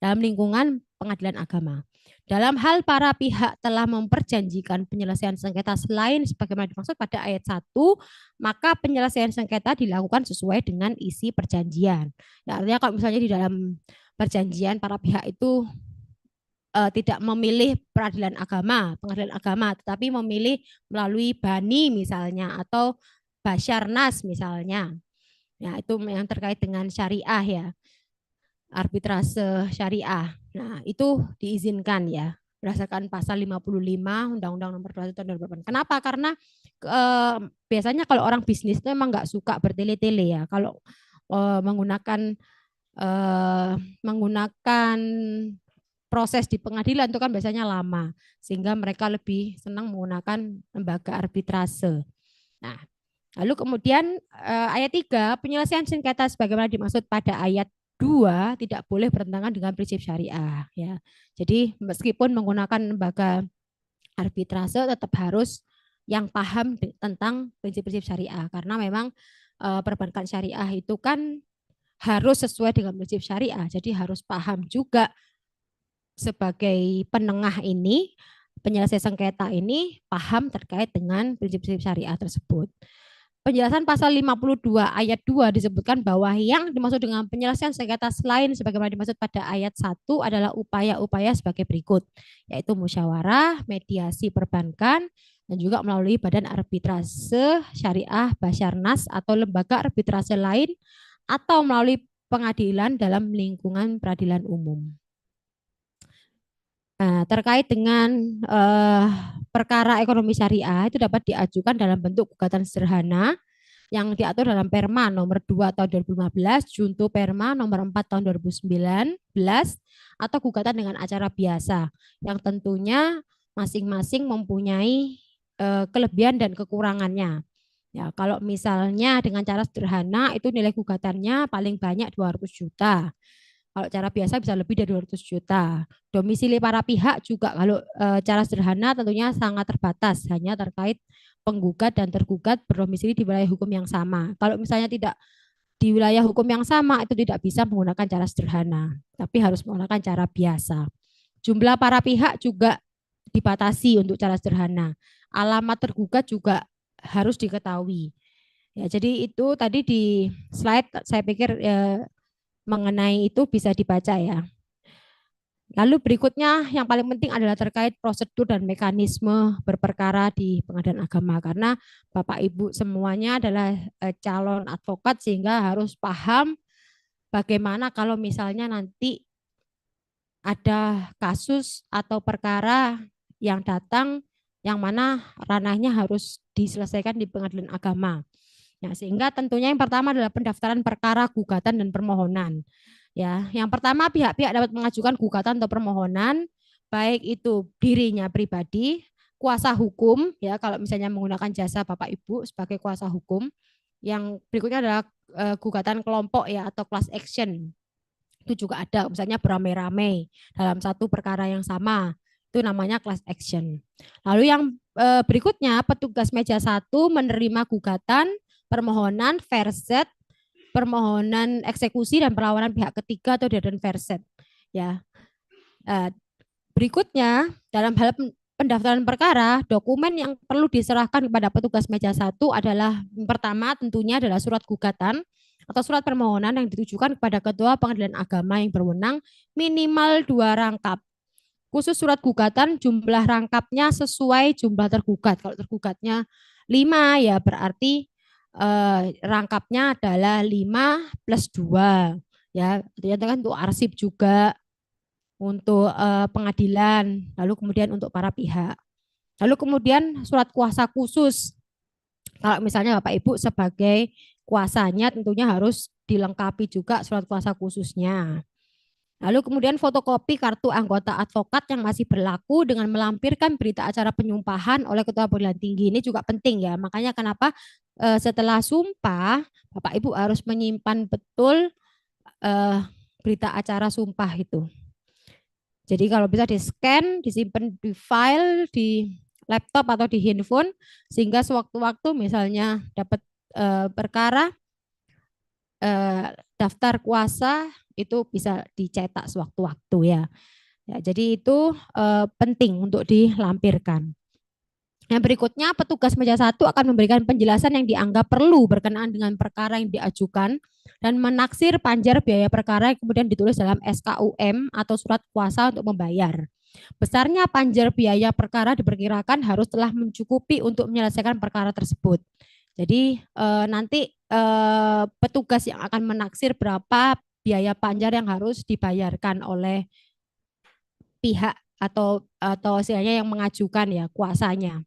dalam lingkungan pengadilan agama. Dalam hal para pihak telah memperjanjikan penyelesaian sengketa selain sebagaimana dimaksud pada ayat 1, maka penyelesaian sengketa dilakukan sesuai dengan isi perjanjian. Ya, artinya kalau misalnya di dalam perjanjian para pihak itu tidak memilih pengadilan agama, tetapi memilih melalui bani misalnya atau Basyarnas misalnya. Ya, itu yang terkait dengan syariah ya, arbitrase syariah. Nah, itu diizinkan ya berdasarkan pasal 55 Undang-Undang Nomor 21 Tahun 2008. Kenapa? Karena biasanya kalau orang bisnis itu memang nggak suka bertele-tele ya. Kalau menggunakan eh, menggunakan proses di pengadilan itu kan biasanya lama, sehingga mereka lebih senang menggunakan lembaga arbitrase. Nah, lalu kemudian ayat 3, penyelesaian sengketa sebagaimana dimaksud pada ayat 2 tidak boleh bertentangan dengan prinsip syariah ya. Jadi meskipun menggunakan lembaga arbitrase tetap harus yang paham tentang prinsip-prinsip syariah karena memang perbankan syariah itu kan harus sesuai dengan prinsip syariah. Jadi harus paham juga sebagai penengah ini, penyelesai sengketa ini paham terkait dengan prinsip-prinsip syariah tersebut. Penjelasan pasal 52 ayat 2 disebutkan bahwa yang dimaksud dengan penyelesaian sengketa selain sebagaimana dimaksud pada ayat 1 adalah upaya-upaya sebagai berikut, yaitu musyawarah, mediasi perbankan, dan juga melalui badan arbitrase syariah, Basyarnas, atau lembaga arbitrase lain, atau melalui pengadilan dalam lingkungan peradilan umum. Nah, terkait dengan perkara ekonomi syariah itu dapat diajukan dalam bentuk gugatan sederhana yang diatur dalam Perma nomor 2 tahun 2015, Junto Perma nomor 4 tahun 2019, atau gugatan dengan acara biasa yang tentunya masing-masing mempunyai kelebihan dan kekurangannya. Ya, kalau misalnya dengan cara sederhana itu nilai gugatannya paling banyak 200 juta. Kalau cara biasa bisa lebih dari 200 juta. Domisili para pihak juga kalau cara sederhana tentunya sangat terbatas, hanya terkait penggugat dan tergugat berdomisili di wilayah hukum yang sama. Kalau misalnya tidak di wilayah hukum yang sama itu tidak bisa menggunakan cara sederhana, tapi harus menggunakan cara biasa. Jumlah para pihak juga dibatasi untuk cara sederhana. Alamat tergugat juga harus diketahui. Ya, jadi itu tadi di slide saya pikir mengenai itu bisa dibaca ya. Lalu berikutnya yang paling penting adalah terkait prosedur dan mekanisme berperkara di pengadilan agama karena Bapak Ibu semuanya adalah calon advokat sehingga harus paham bagaimana kalau misalnya nanti ada kasus atau perkara yang datang yang mana ranahnya harus diselesaikan di pengadilan agama. Nah, sehingga tentunya yang pertama adalah pendaftaran perkara, gugatan, dan permohonan. Ya, yang pertama pihak-pihak dapat mengajukan gugatan atau permohonan, baik itu dirinya pribadi, kuasa hukum, ya kalau misalnya menggunakan jasa Bapak Ibu sebagai kuasa hukum. Yang berikutnya adalah gugatan kelompok ya atau class action. Itu juga ada, misalnya beramai-ramai dalam satu perkara yang sama. Itu namanya class action. Lalu yang berikutnya petugas meja 1 menerima gugatan, permohonan, verset, permohonan eksekusi dan perlawanan pihak ketiga atau dedan verset. Ya. Berikutnya dalam hal pendaftaran perkara, dokumen yang perlu diserahkan kepada petugas meja 1 adalah yang pertama tentunya adalah surat gugatan atau surat permohonan yang ditujukan kepada ketua pengadilan agama yang berwenang minimal 2 rangkap. Khusus surat gugatan jumlah rangkapnya sesuai jumlah tergugat. Kalau tergugatnya 5 ya berarti rangkapnya adalah 5 plus 2. Ya, ternyata kan untuk arsip juga, untuk pengadilan, lalu kemudian untuk para pihak. Lalu kemudian surat kuasa khusus. Kalau misalnya Bapak Ibu sebagai kuasanya tentunya harus dilengkapi juga surat kuasa khususnya. Lalu kemudian fotokopi kartu anggota advokat yang masih berlaku dengan melampirkan berita acara penyumpahan oleh Ketua Pengadilan Tinggi. Ini juga penting ya. Makanya kenapa setelah sumpah Bapak Ibu harus menyimpan betul berita acara sumpah itu. Jadi kalau bisa di-scan, disimpan di file, di laptop atau di handphone, sehingga sewaktu-waktu misalnya dapat perkara, daftar kuasa itu bisa dicetak sewaktu-waktu ya. Ya, jadi itu penting untuk dilampirkan. Yang berikutnya, petugas meja 1 akan memberikan penjelasan yang dianggap perlu berkenaan dengan perkara yang diajukan dan menaksir panjar biaya perkara yang kemudian ditulis dalam SKUM atau surat kuasa untuk membayar. Besarnya panjar biaya perkara diperkirakan harus telah mencukupi untuk menyelesaikan perkara tersebut. Jadi nanti petugas yang akan menaksir berapa biaya panjar yang harus dibayarkan oleh pihak atau istilahnya yang mengajukan ya kuasanya.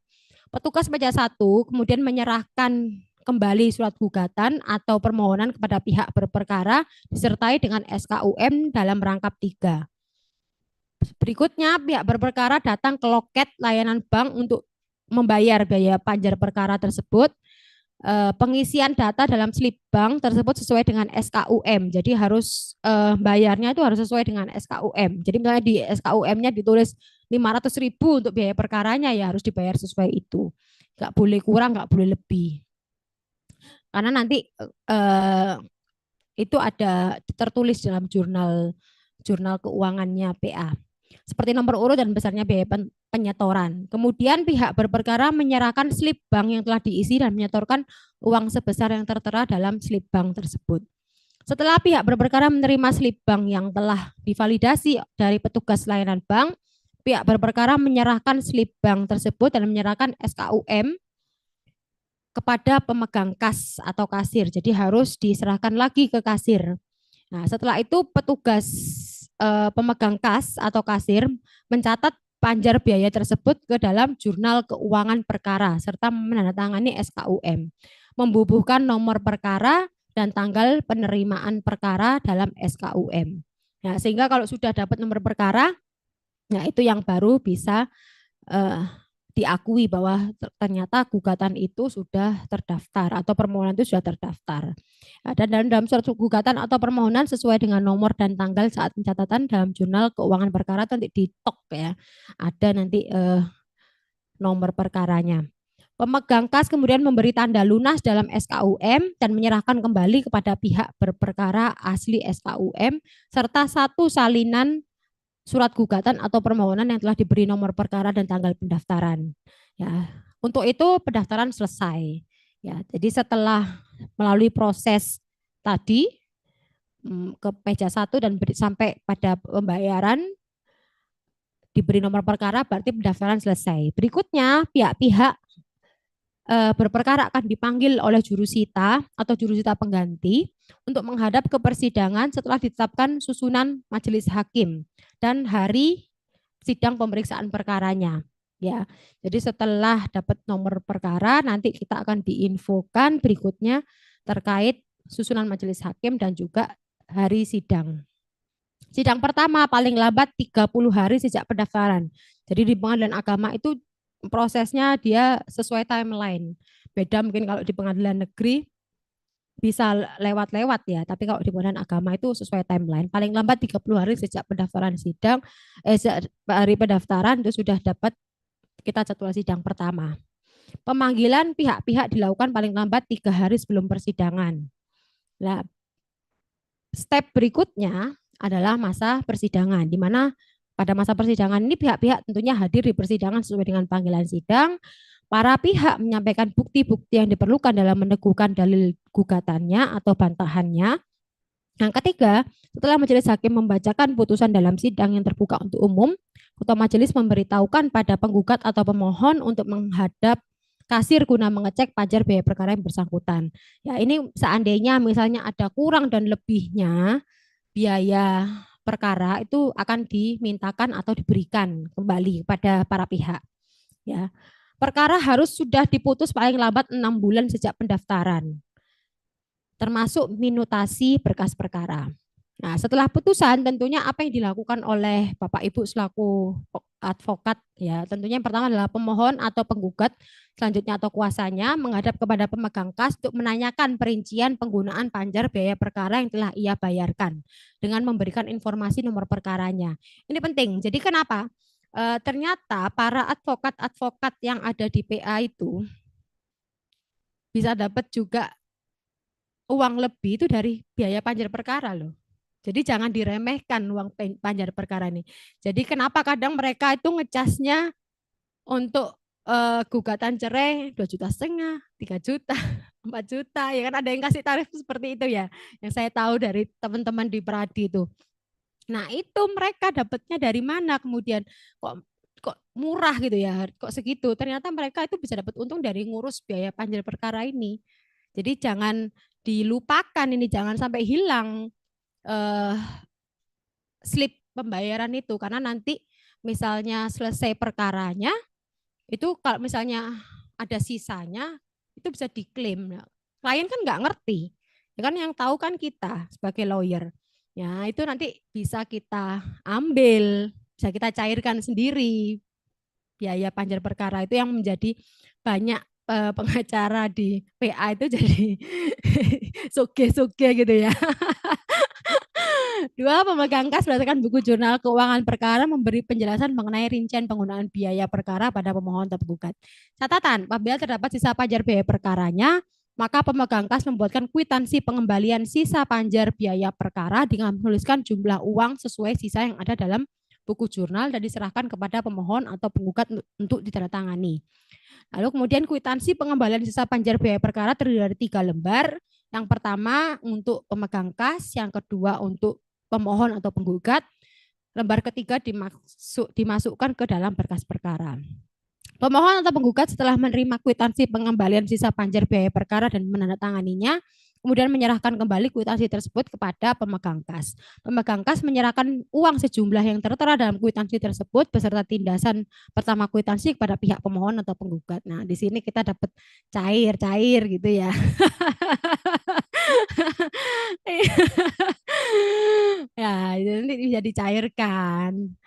Petugas meja 1 kemudian menyerahkan kembali surat gugatan atau permohonan kepada pihak berperkara disertai dengan SKUM dalam rangkap 3. Berikutnya, pihak berperkara datang ke loket layanan bank untuk membayar biaya panjar perkara tersebut. Pengisian data dalam slip bank tersebut sesuai dengan SKUM. Jadi harus bayarnya itu harus sesuai dengan SKUM. Jadi misalnya di SKUM-nya ditulis 500.000 untuk biaya perkaranya, ya harus dibayar sesuai itu. Nggak boleh kurang, nggak boleh lebih. Karena nanti itu ada tertulis dalam jurnal keuangannya PA. Seperti nomor urut dan besarnya biaya penyetoran. Kemudian pihak berperkara menyerahkan slip bank yang telah diisi dan menyetorkan uang sebesar yang tertera dalam slip bank tersebut. Setelah pihak berperkara menerima slip bank yang telah divalidasi dari petugas layanan bank, pihak berperkara menyerahkan slip bank tersebut dan menyerahkan SKUM kepada pemegang kas atau kasir. Jadi harus diserahkan lagi ke kasir. Nah, setelah itu petugas pemegang kas atau kasir mencatat panjar biaya tersebut ke dalam jurnal keuangan perkara serta menandatangani SKUM, membubuhkan nomor perkara dan tanggal penerimaan perkara dalam SKUM. Nah, sehingga kalau sudah dapat nomor perkara, nah itu yang baru bisa diakui bahwa ternyata gugatan itu sudah terdaftar atau permohonan itu sudah terdaftar. Dan dalam surat gugatan atau permohonan sesuai dengan nomor dan tanggal saat pencatatan dalam jurnal keuangan perkara nanti ditok ya. Ada nanti nomor perkaranya. Pemegang kas kemudian memberi tanda lunas dalam SKUM dan menyerahkan kembali kepada pihak berperkara asli SKUM serta satu salinan surat gugatan atau permohonan yang telah diberi nomor perkara dan tanggal pendaftaran. Ya, untuk itu pendaftaran selesai. Ya, jadi setelah melalui proses tadi ke meja 1 dan sampai pada pembayaran diberi nomor perkara berarti pendaftaran selesai. Berikutnya pihak-pihak berperkara akan dipanggil oleh jurusita atau jurusita pengganti untuk menghadap ke persidangan setelah ditetapkan susunan majelis hakim dan hari sidang pemeriksaan perkaranya. Ya, jadi setelah dapat nomor perkara nanti kita akan diinfokan berikutnya terkait susunan majelis hakim dan juga hari sidang. Sidang pertama paling lambat 30 hari sejak pendaftaran. Jadi di pengadilan agama itu prosesnya dia sesuai timeline. Beda mungkin kalau di pengadilan negeri bisa lewat-lewat ya, tapi kalau di pengadilan agama itu sesuai timeline. Paling lambat 30 hari sejak pendaftaran sidang, hari pendaftaran itu sudah dapat kita jadwal sidang pertama. Pemanggilan pihak-pihak dilakukan paling lambat 3 hari sebelum persidangan. Nah, step berikutnya adalah masa persidangan, di mana pada masa persidangan ini pihak-pihak tentunya hadir di persidangan sesuai dengan panggilan sidang. Para pihak menyampaikan bukti-bukti yang diperlukan dalam meneguhkan dalil gugatannya atau bantahannya. Yang ketiga, setelah majelis hakim membacakan putusan dalam sidang yang terbuka untuk umum, ketua majelis memberitahukan pada penggugat atau pemohon untuk menghadap kasir guna mengecek pajar biaya perkara yang bersangkutan. Ya, ini seandainya misalnya ada kurang dan lebihnya biaya perkara itu akan dimintakan atau diberikan kembali kepada para pihak. Ya, perkara harus sudah diputus paling lambat 6 bulan sejak pendaftaran, termasuk minutasi berkas perkara. Nah, setelah putusan tentunya apa yang dilakukan oleh Bapak Ibu selaku advokat ya, tentunya yang pertama adalah pemohon atau penggugat, selanjutnya atau kuasanya menghadap kepada pemegang kas untuk menanyakan perincian penggunaan panjar biaya perkara yang telah ia bayarkan dengan memberikan informasi nomor perkaranya. Ini penting. Jadi kenapa? Ternyata para advokat-advokat yang ada di PA itu bisa dapat juga uang lebih itu dari biaya panjar perkara loh. Jadi jangan diremehkan uang panjar perkara ini. Jadi kenapa kadang mereka itu ngecasnya untuk gugatan cerai 2,5 juta, 3 juta, 4 juta, ya kan ada yang kasih tarif seperti itu ya. Yang saya tahu dari teman-teman di Peradi itu. Nah, itu mereka dapatnya dari mana kemudian kok kok murah gitu ya, kok segitu. Ternyata mereka itu bisa dapat untung dari ngurus biaya panjang perkara ini. Jadi jangan dilupakan ini, jangan sampai hilang eh, slip pembayaran itu karena nanti misalnya selesai perkaranya itu kalau misalnya ada sisanya itu bisa diklaim. Nah, klien kan nggak ngerti, ya kan yang tahu kan kita sebagai lawyer. Ya itu nanti bisa kita ambil, bisa kita cairkan sendiri biaya panjang perkara itu yang menjadi banyak pengacara di PA itu jadi suge-suge gitu ya. Dua, pemegang kas berdasarkan buku jurnal keuangan perkara memberi penjelasan mengenai rincian penggunaan biaya perkara pada pemohon atau penggugat. Catatan, apabila terdapat sisa panjar biaya perkaranya, maka pemegang kas membuatkan kwitansi pengembalian sisa panjar biaya perkara dengan menuliskan jumlah uang sesuai sisa yang ada dalam buku jurnal dan diserahkan kepada pemohon atau penggugat untuk ditandatangani. Lalu kemudian kwitansi pengembalian sisa panjar biaya perkara terdiri dari 3 lembar. Yang pertama untuk pemegang kas, yang kedua untuk pemohon atau penggugat, lembar ketiga dimasukkan ke dalam berkas perkara. Pemohon atau penggugat setelah menerima kwitansi pengembalian sisa panjar biaya perkara dan menandatanganinya, kemudian menyerahkan kembali kwitansi tersebut kepada pemegang kas. Pemegang kas menyerahkan uang sejumlah yang tertera dalam kwitansi tersebut beserta tindasan pertama kwitansi kepada pihak pemohon atau penggugat. Nah, di sini kita dapat cair-cair gitu ya. Ya, itu nanti bisa dicairkan.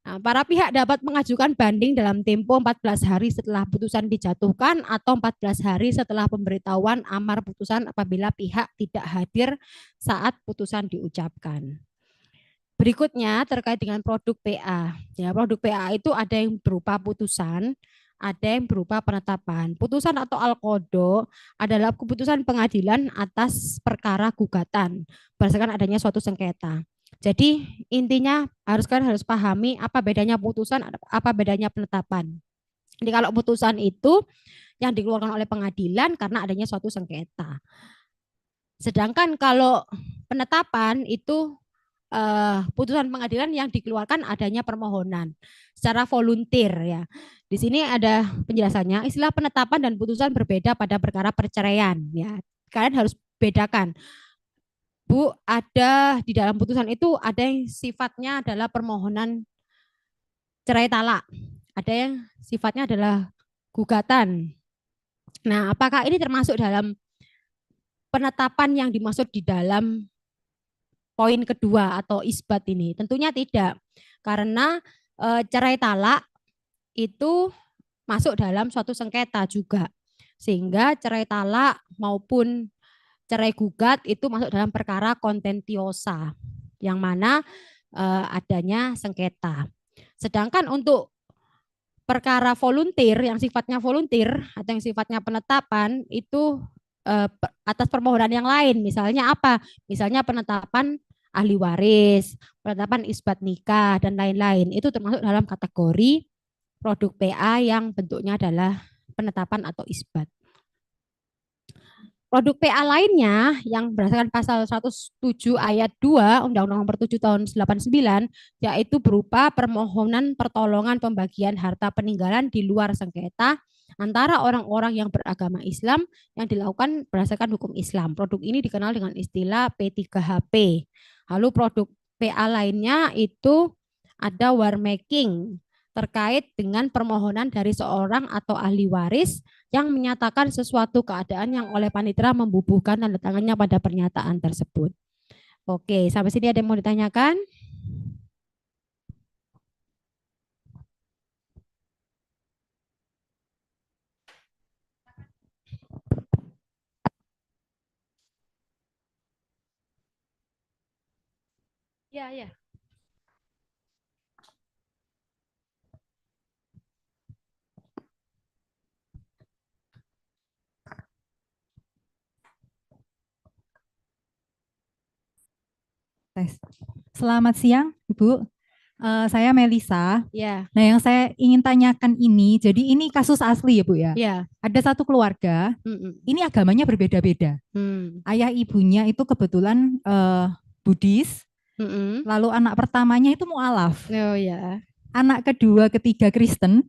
Nah, para pihak dapat mengajukan banding dalam tempo 14 hari setelah putusan dijatuhkan atau 14 hari setelah pemberitahuan amar putusan apabila pihak tidak hadir saat putusan diucapkan. Berikutnya terkait dengan produk PA. Ya, produk PA itu ada yang berupa putusan, ada yang berupa penetapan. Putusan atau al-qodo adalah keputusan pengadilan atas perkara gugatan berdasarkan adanya suatu sengketa. Jadi intinya kalian harus pahami apa bedanya putusan, apa bedanya penetapan. Jadi kalau putusan itu yang dikeluarkan oleh pengadilan karena adanya suatu sengketa. Sedangkan kalau penetapan itu putusan pengadilan yang dikeluarkan adanya permohonan secara volunteer ya. Di sini ada penjelasannya. Istilah penetapan dan putusan berbeda pada perkara perceraian ya. Kalian harus bedakan. Bu, ada di dalam putusan itu ada yang sifatnya adalah permohonan cerai talak. Ada yang sifatnya adalah gugatan. Nah, apakah ini termasuk dalam penetapan yang dimaksud di dalam poin kedua atau isbat ini? Tentunya tidak. Karena cerai talak itu masuk dalam suatu sengketa juga. Sehingga cerai talak maupun cerai gugat itu masuk dalam perkara kontentiosa yang mana adanya sengketa. Sedangkan untuk perkara volunteer yang sifatnya volunteer atau yang sifatnya penetapan itu atas permohonan yang lain. Misalnya apa? Misalnya penetapan ahli waris, penetapan isbat nikah dan lain-lain. Itu termasuk dalam kategori produk PA yang bentuknya adalah penetapan atau isbat. Produk PA lainnya yang berdasarkan pasal 107 ayat 2 Undang-Undang Nomor 7 tahun 89 yaitu berupa permohonan pertolongan pembagian harta peninggalan di luar sengketa antara orang-orang yang beragama Islam yang dilakukan berdasarkan hukum Islam. Produk ini dikenal dengan istilah P3HP. Lalu produk PA lainnya itu ada war making terkait dengan permohonan dari seorang atau ahli waris yang menyatakan sesuatu keadaan yang oleh panitera membubuhkan tanda tangannya pada pernyataan tersebut. Oke, sampai sini ada yang mau ditanyakan? Ya, ya. Tes. Selamat siang, Ibu. Saya Melisa. Ya, Nah, yang saya ingin tanyakan ini, jadi ini kasus asli ya, Bu ya. ya. Ada satu keluarga, Mm-mm. ini agamanya berbeda-beda. Ayah ibunya itu kebetulan Buddhis, Mm-mm. lalu anak pertamanya itu mualaf, Oh ya, anak kedua, ketiga Kristen,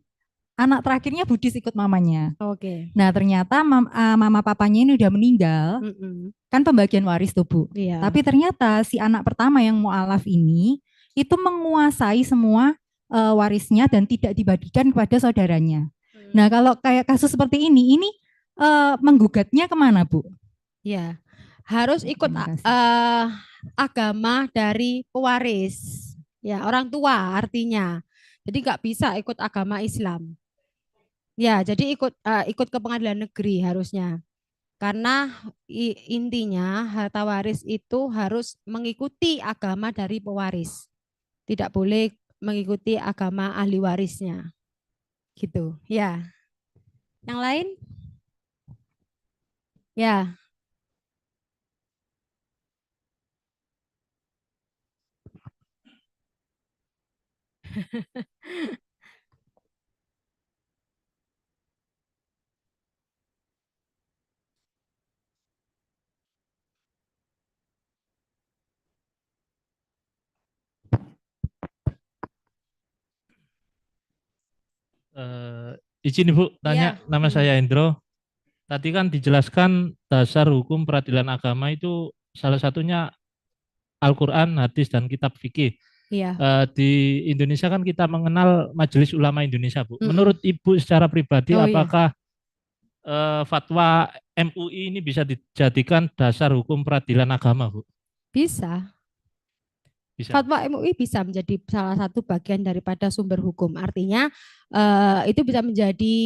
anak terakhirnya Buddhis ikut mamanya. oke. Nah, ternyata mama papanya ini udah meninggal, Mm-mm. kan pembagian waris tuh, Bu. Iya. Tapi ternyata si anak pertama yang mualaf ini itu menguasai semua warisnya dan tidak dibagikan kepada saudaranya. Nah, kalau kayak kasus seperti ini menggugatnya kemana, Bu? Ya, harus ikut Terima kasih. agama dari pewaris. Ya, orang tua artinya. Jadi nggak bisa ikut agama Islam. Ya, jadi ikut ke pengadilan negeri harusnya. Karena intinya harta waris itu harus mengikuti agama dari pewaris. Tidak boleh mengikuti agama ahli warisnya. Gitu. Ya. Yang lain? Ya. Izin Ibu tanya, Ya. nama saya Endro. Tadi kan dijelaskan dasar hukum peradilan agama itu salah satunya Al-Quran, hadis, dan kitab fikih. Iya. Di Indonesia kan kita mengenal Majelis Ulama Indonesia, Bu. Mm-mm. Menurut Ibu secara pribadi, Oh iya. apakah fatwa MUI ini bisa dijadikan dasar hukum peradilan agama, Bu? Bisa. Bisa. Fatwa MUI bisa menjadi salah satu bagian daripada sumber hukum. Artinya itu bisa menjadi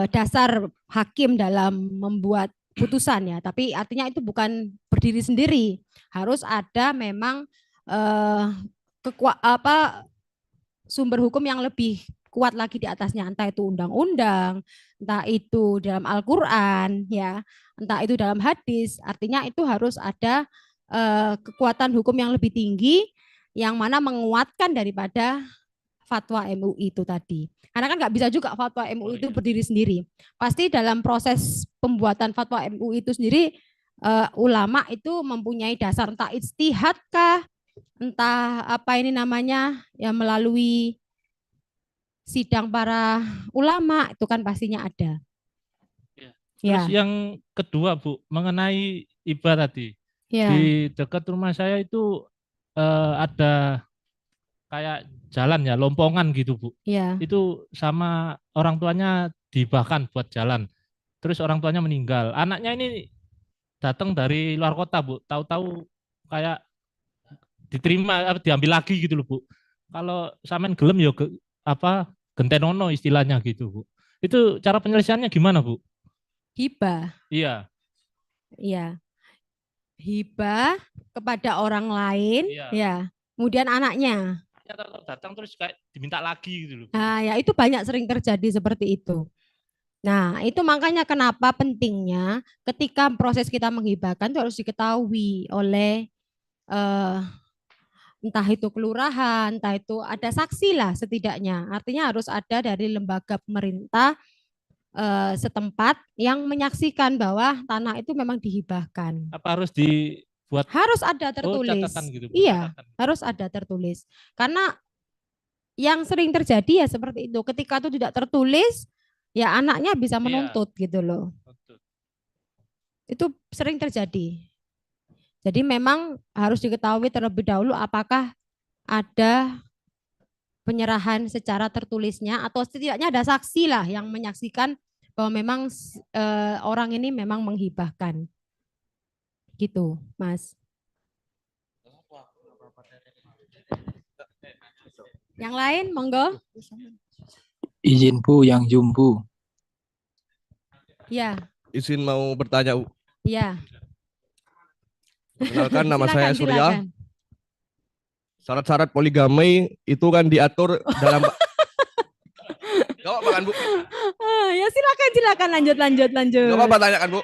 dasar hakim dalam membuat putusan ya. Tapi artinya itu bukan berdiri sendiri. Harus ada memang sumber hukum yang lebih kuat lagi di atasnya, entah itu undang-undang, entah itu dalam Al-Qur'an ya, entah itu dalam hadis. Artinya itu harus ada kekuatan hukum yang lebih tinggi yang mana menguatkan daripada fatwa MUI itu tadi. Karena kan nggak bisa juga fatwa MUI itu berdiri sendiri. Pasti dalam proses pembuatan fatwa MUI itu sendiri ulama itu mempunyai dasar entah ijtihad kah, entah apa ini namanya ya melalui sidang para ulama itu kan pastinya ada. Terus yang kedua, Bu, mengenai IBA tadi. Ya. Di dekat rumah saya itu ada kayak jalan ya, lompongan gitu, Bu. Ya. Itu sama orang tuanya dibahkan buat jalan. Terus orang tuanya meninggal. Anaknya ini datang dari luar kota, Bu. Tahu-tahu kayak diterima, diambil lagi gitu loh, Bu. Kalau sampean gelem ya gentenono istilahnya gitu, Bu. Itu cara penyelesaiannya gimana, Bu? Hibah. Iya. Iya. Hibah kepada orang lain, ya. Kemudian anaknya. Datang terus kayak diminta lagi gitu loh. Nah, ya itu banyak sering terjadi seperti itu. Nah, itu makanya kenapa pentingnya ketika proses kita menghibahkan itu harus diketahui oleh entah itu kelurahan, entah itu ada saksi lah setidaknya. Artinya harus ada dari lembaga pemerintah setempat yang menyaksikan bahwa tanah itu memang dihibahkan. Apa harus dibuat? Harus ada tertulis. Catatan gitu, iya, catatan. Harus ada tertulis. Karena yang sering terjadi ya seperti itu. Ketika itu tidak tertulis, ya anaknya bisa menuntut gitu loh. Betul. Itu sering terjadi. Jadi memang harus diketahui terlebih dahulu apakah ada penyerahan secara tertulisnya atau setidaknya ada saksi lah yang menyaksikan bahwa memang orang ini memang menghibahkan. Gitu, Mas. Yang lain, monggo. Izin Bu, yang Jumbu. Ya. Izin mau bertanya, Bu. Ya. Perkenalkan, nama saya Surya. Syarat-syarat poligami itu kan diatur dalam Gak apa-apa kan, Bu? Ya silakan lanjut. Gak apa-apa tanyakan, Bu.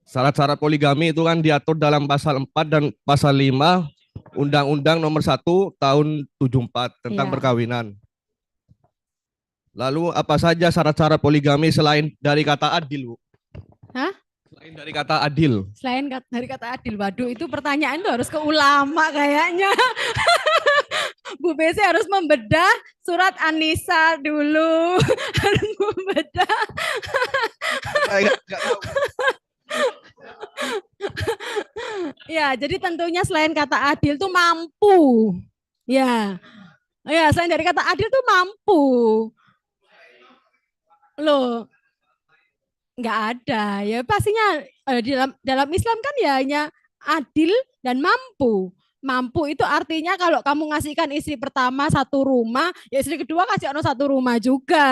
Syarat-syarat poligami itu kan diatur dalam pasal 4 dan pasal 5 Undang-Undang Nomor 1 Tahun 74 tentang Iya. perkawinan. Lalu apa saja syarat-syarat poligami selain dari kata adil, Bu? Hah? Selain dari kata adil. Selain dari kata adil, waduh itu pertanyaan tuh harus ke ulama kayaknya. Bu BC harus membedah surat An-Nisa dulu. Harus membedah. Saya nggak tahu. Ya, jadi tentunya selain kata adil tuh mampu. Ya. Ya, selain dari kata adil tuh mampu. Loh, nggak ada. Ya pastinya dalam Islam kan ya hanya adil dan mampu. Mampu itu artinya kalau kamu ngasihkan istri pertama satu rumah, ya istri kedua kasih ono satu rumah juga.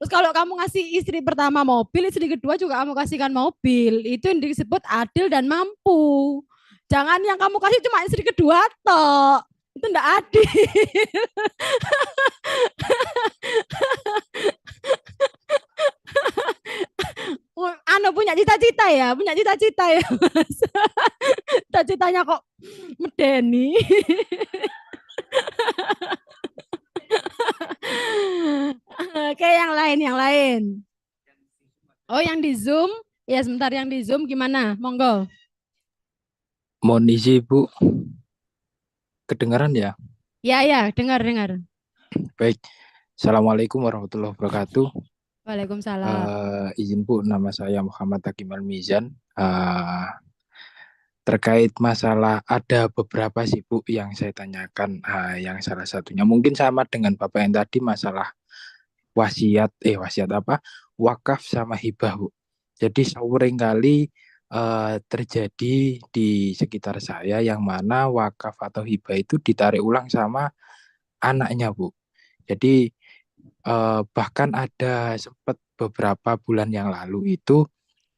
Terus kalau kamu ngasih istri pertama mobil, istri kedua juga kamu kasihkan mobil. Itu yang disebut adil dan mampu. Jangan yang kamu kasih cuma istri kedua toh. Itu enggak adil. Punya cita-cita ya, punya cita-cita ya, Mas. Cita-citanya kok medeni. Oke, yang lain, yang lain. Oh, yang di Zoom? Ya, sebentar yang di Zoom gimana? Monggo. Mohon izin Bu, kedengaran ya? Ya, dengar. Baik, Assalamualaikum warahmatullahi wabarakatuh. Waalaikumsalam. Izin Bu, nama saya Muhammad Hakim Al-Mizan. Terkait masalah ada beberapa sih Bu yang saya tanyakan. Yang salah satunya mungkin sama dengan Bapak yang tadi masalah wasiat apa? Wakaf sama hibah Bu. Jadi sering kali terjadi di sekitar saya yang mana wakaf atau hibah itu ditarik ulang sama anaknya Bu. Jadi bahkan ada sempat beberapa bulan yang lalu itu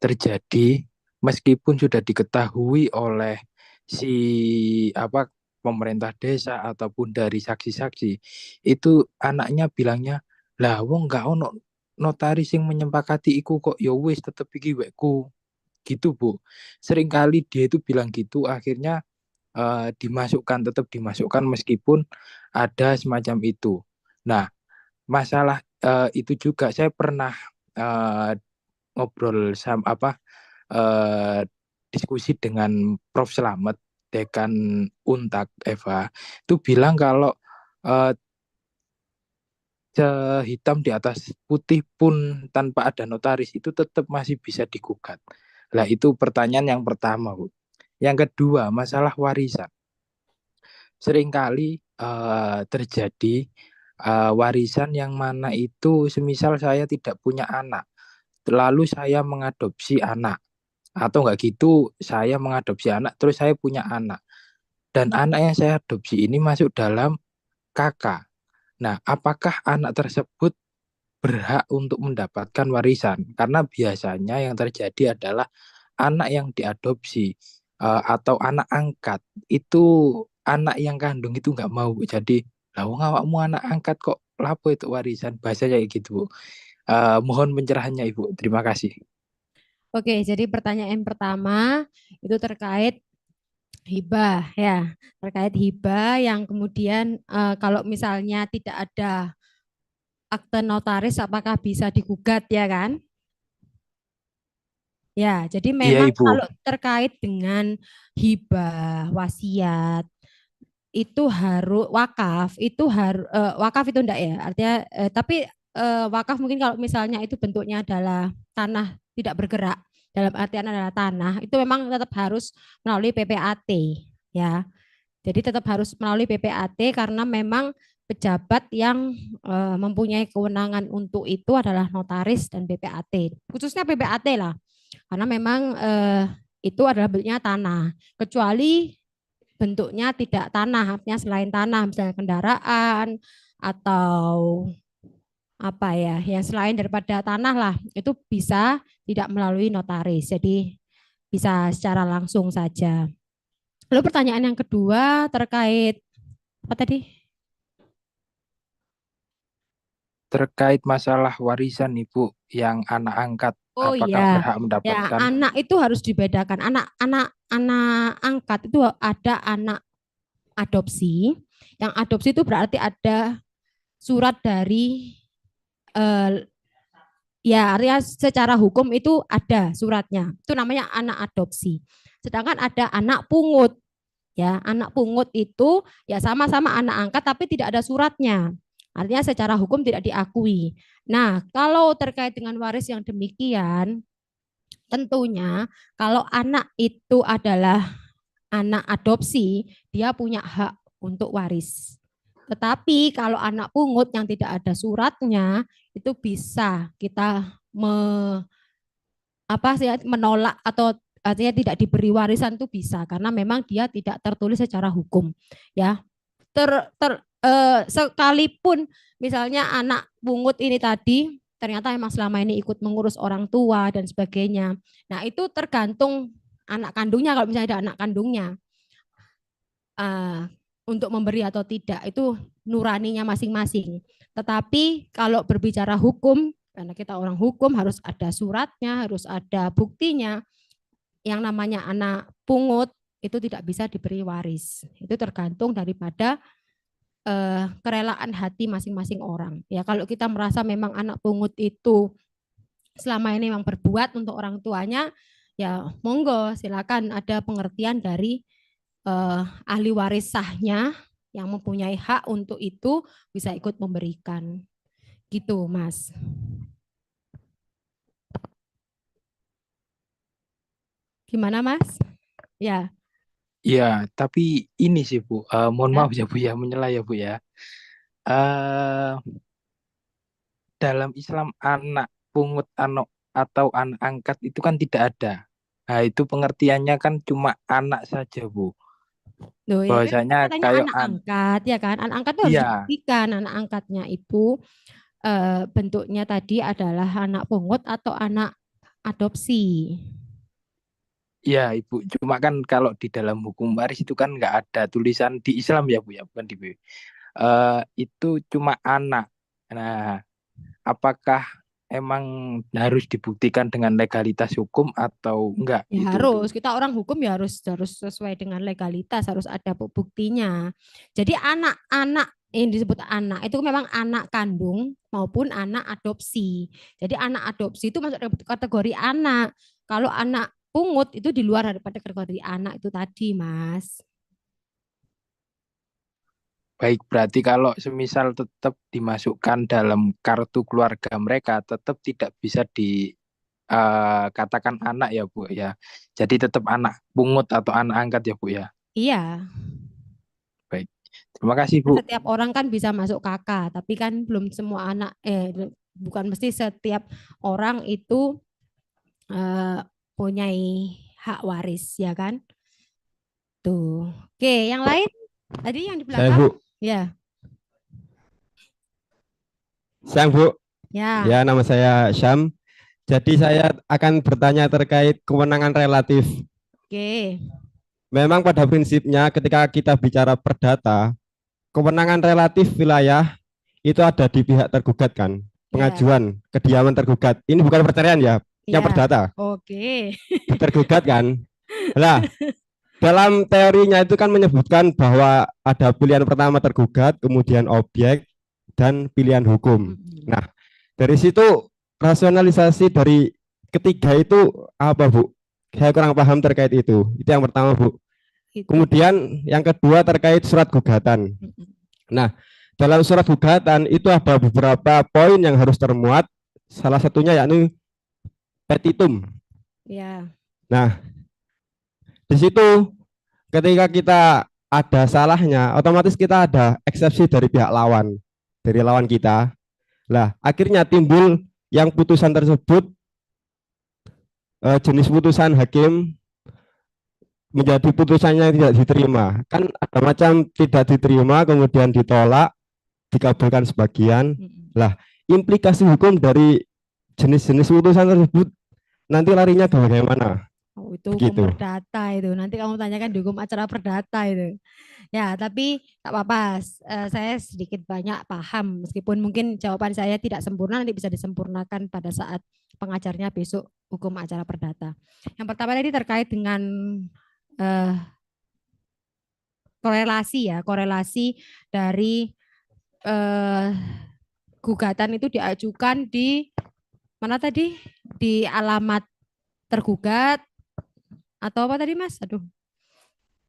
terjadi meskipun sudah diketahui oleh pemerintah desa ataupun dari saksi-saksi, itu anaknya bilangnya, lah wong nggak ono notaris yang menyepakati iku kok, ya wis tetep iki wekku. Gitu Bu. Seringkali dia itu bilang gitu, akhirnya tetap dimasukkan meskipun ada semacam itu. Nah, masalah itu juga saya pernah ngobrol sama diskusi dengan Prof. Slamet, dekan Untak Eva, itu bilang kalau hitam di atas putih pun tanpa ada notaris itu tetap masih bisa digugat. Nah, itu pertanyaan yang pertama, Bu. Yang kedua, masalah warisan. Seringkali terjadi warisan yang mana itu semisal saya tidak punya anak, lalu saya mengadopsi anak, atau enggak gitu saya mengadopsi anak terus saya punya anak, dan anak yang saya adopsi ini masuk dalam kakak. Nah, apakah anak tersebut berhak untuk mendapatkan warisan? Karena biasanya yang terjadi adalah anak yang diadopsi atau anak angkat itu anak yang kandung itu nggak mau. Jadi, lah wong awakmu anak angkat kok lapo itu warisan, bahasanya kayak gitu Bu. Mohon pencerahannya Ibu. Terima kasih. Oke, jadi pertanyaan pertama itu terkait hibah ya, terkait hibah yang kemudian kalau misalnya tidak ada akte notaris apakah bisa digugat ya kan? Ya, jadi Iya memang Ibu. kalau terkait dengan hibah, wasiat itu harus wakaf itu enggak ya? Artinya tapi wakaf mungkin kalau misalnya itu bentuknya adalah tanah tidak bergerak, dalam artian adalah tanah, itu memang tetap harus melalui PPAT ya. Jadi tetap harus melalui PPAT karena memang pejabat yang mempunyai kewenangan untuk itu adalah notaris dan PPAT. Khususnya PPAT lah. Karena memang itu adalah bentuknya tanah. Kecuali bentuknya tidak tanah, artinya selain tanah, misalnya kendaraan atau apa ya, yang selain daripada tanah lah, itu bisa tidak melalui notaris. Jadi bisa secara langsung saja. Lalu pertanyaan yang kedua terkait apa tadi? Terkait masalah warisan Ibu yang anak angkat Oh apakah iya, berhak ya mendapatkan? anak itu harus dibedakan. Anak angkat itu ada anak adopsi. Yang adopsi itu berarti ada surat dari ya artinya secara hukum itu ada suratnya. Itu namanya anak adopsi. Sedangkan ada anak pungut. Ya, anak pungut itu ya sama-sama anak angkat tapi tidak ada suratnya. Artinya secara hukum tidak diakui. Nah, kalau terkait dengan waris yang demikian, tentunya kalau anak itu adalah anak adopsi, dia punya hak untuk waris. Tetapi kalau anak pungut yang tidak ada suratnya, itu bisa kita menolak atau artinya tidak diberi warisan itu bisa karena memang dia tidak tertulis secara hukum, ya. Sekalipun misalnya anak pungut ini tadi ternyata emang selama ini ikut mengurus orang tua dan sebagainya. Nah, itu tergantung anak kandungnya, kalau misalnya ada anak kandungnya. Untuk memberi atau tidak itu nuraninya masing-masing. Tetapi kalau berbicara hukum, karena kita orang hukum harus ada suratnya, harus ada buktinya. Yang namanya anak pungut itu tidak bisa diberi waris. Itu tergantung daripada kerelaan hati masing-masing orang. Ya, kalau kita merasa memang anak pungut itu selama ini memang berbuat untuk orang tuanya, ya monggo silakan ada pengertian dari ahli waris sahnya yang mempunyai hak untuk itu bisa ikut memberikan. Gitu, Mas. Gimana, Mas? Ya. Ya, tapi ini sih Bu, mohon Ya. maaf ya Bu ya, menyela ya Bu ya. Dalam Islam anak pungut atau anak angkat itu kan tidak ada. Nah, itu pengertiannya kan cuma anak saja Bu. Loh, ya kan Bahwasanya katanya kayak anak angkat, ya kan? Anak angkat itu harus iya, dibuktikan. Anak angkatnya itu bentuknya tadi adalah anak pungut atau anak adopsi. iya Ibu. Cuma kan kalau di dalam hukum waris itu kan nggak ada tulisan di Islam ya Bu ya, bukan di itu cuma anak. Nah, apakah emang harus dibuktikan dengan legalitas hukum atau enggak? Ya Itu harus, dulu. kita orang hukum ya harus sesuai dengan legalitas, harus ada buktinya. Jadi anak-anak yang disebut anak itu memang anak kandung maupun anak adopsi. Jadi anak adopsi itu masuk kategori anak. Kalau anak pungut itu di luar daripada kategori anak itu tadi, Mas. Baik, berarti kalau semisal tetap dimasukkan dalam kartu keluarga mereka, tetap tidak bisa dikatakan anak ya Bu ya. Jadi tetap anak pungut atau anak angkat ya Bu ya. Iya, Baik, terima kasih Bu. setiap orang kan bisa masuk kakak, tapi kan belum semua anak, bukan mesti setiap orang itu punya hak waris, ya kan? Tuh. Oke, yang lain tadi yang di Saya belakang? Bu, Ya, siang Bu. ya. Ya, nama saya Syam. Jadi saya akan bertanya terkait kewenangan relatif. Oke. Memang pada prinsipnya ketika kita bicara perdata, kewenangan relatif wilayah itu ada di pihak tergugat kan. Pengajuan kediaman tergugat. Ini bukan perceraian ya, yang Ya. perdata. Oke. Tergugat kan. Lah, dalam teorinya itu kan menyebutkan bahwa ada pilihan pertama tergugat, kemudian objek, dan pilihan hukum. Nah, dari situ rasionalisasi dari ketiga itu apa Bu? Saya kurang paham terkait itu. Itu yang pertama Bu. Itu. Kemudian yang kedua terkait surat gugatan. Nah, dalam surat gugatan itu ada beberapa poin yang harus termuat. Salah satunya yakni petitum. Ya. Nah, di situ ketika kita ada salahnya, otomatis kita ada eksepsi dari pihak lawan, dari lawan kita. Lah, akhirnya timbul yang putusan tersebut jenis putusan hakim menjadi putusannya tidak diterima. Kan ada macam tidak diterima, kemudian ditolak, dikabulkan sebagian. Lah, implikasi hukum dari jenis-jenis putusan tersebut nanti larinya bagaimana? Oh itu hukum Begitu. perdata itu. Nanti kamu tanyakan di hukum acara perdata itu. Ya, tapi tak apa-apa. Saya sedikit banyak paham meskipun mungkin jawaban saya tidak sempurna, nanti bisa disempurnakan pada saat pengajarnya besok hukum acara perdata. Yang pertama tadi terkait dengan korelasi ya, korelasi dari gugatan itu diajukan di mana tadi? Di alamat tergugat atau apa tadi Mas? Aduh.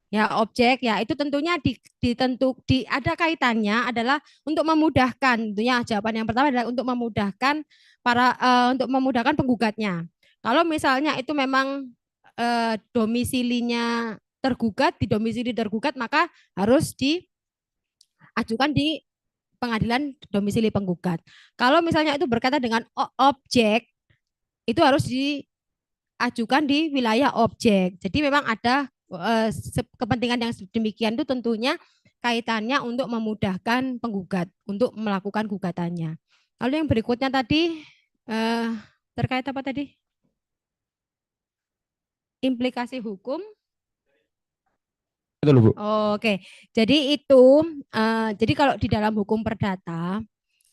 Ya, objek ya itu tentunya ada kaitannya adalah untuk memudahkan. Tentunya jawaban yang pertama adalah untuk memudahkan untuk memudahkan penggugatnya. Kalau misalnya itu memang domisilinya tergugat di domisili tergugat, maka harus diajukan di pengadilan domisili penggugat. Kalau misalnya itu berkaitan dengan objek, itu harus diajukan di wilayah objek. Jadi memang ada kepentingan yang demikian itu tentunya kaitannya untuk memudahkan penggugat untuk melakukan gugatannya. Lalu yang berikutnya tadi terkait apa tadi? Implikasi hukum. Betul, Bu. Oke, jadi itu, jadi kalau di dalam hukum perdata,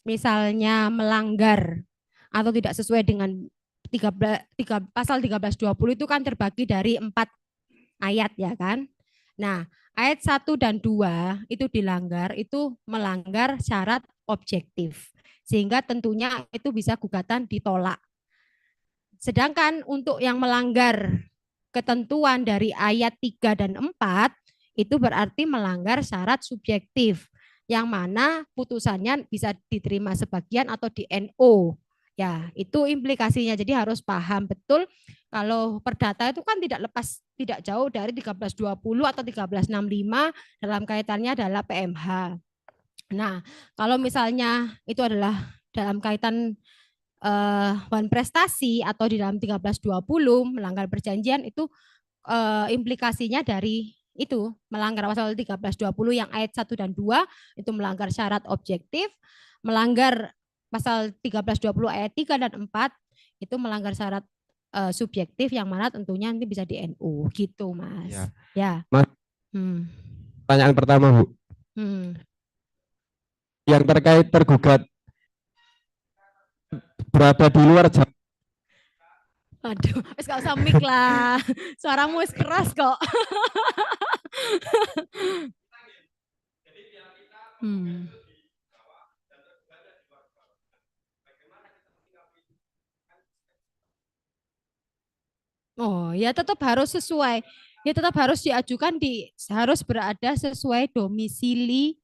misalnya melanggar atau tidak sesuai dengan pasal 1320 itu kan terbagi dari 4 ayat ya kan. Nah, ayat 1 dan 2 itu dilanggar, itu melanggar syarat objektif. Sehingga tentunya itu bisa gugatan ditolak. Sedangkan untuk yang melanggar ketentuan dari ayat 3 dan 4 itu berarti melanggar syarat subjektif yang mana putusannya bisa diterima sebagian atau di NO. Ya, itu implikasinya. Jadi harus paham betul kalau perdata itu kan tidak jauh dari 1320 atau 1365 dalam kaitannya adalah PMH. Nah, kalau misalnya itu adalah dalam kaitan wan prestasi atau di dalam 1320 melanggar perjanjian itu implikasinya dari itu melanggar pasal 1320 yang ayat 1 dan 2 itu melanggar syarat objektif, melanggar pasal 1320 ayat 3 dan 4 itu melanggar syarat subjektif yang mana tentunya nanti bisa di NU gitu Mas. Ya. Ya. Mas, pertanyaan pertama Bu. Yang terkait tergugat berada di luar Jawa. Aduh, wis gak usah mic lah. Suaramu wis keras kok. Oh, ya tetap harus sesuai. Ya tetap harus diajukan harus berada sesuai domisili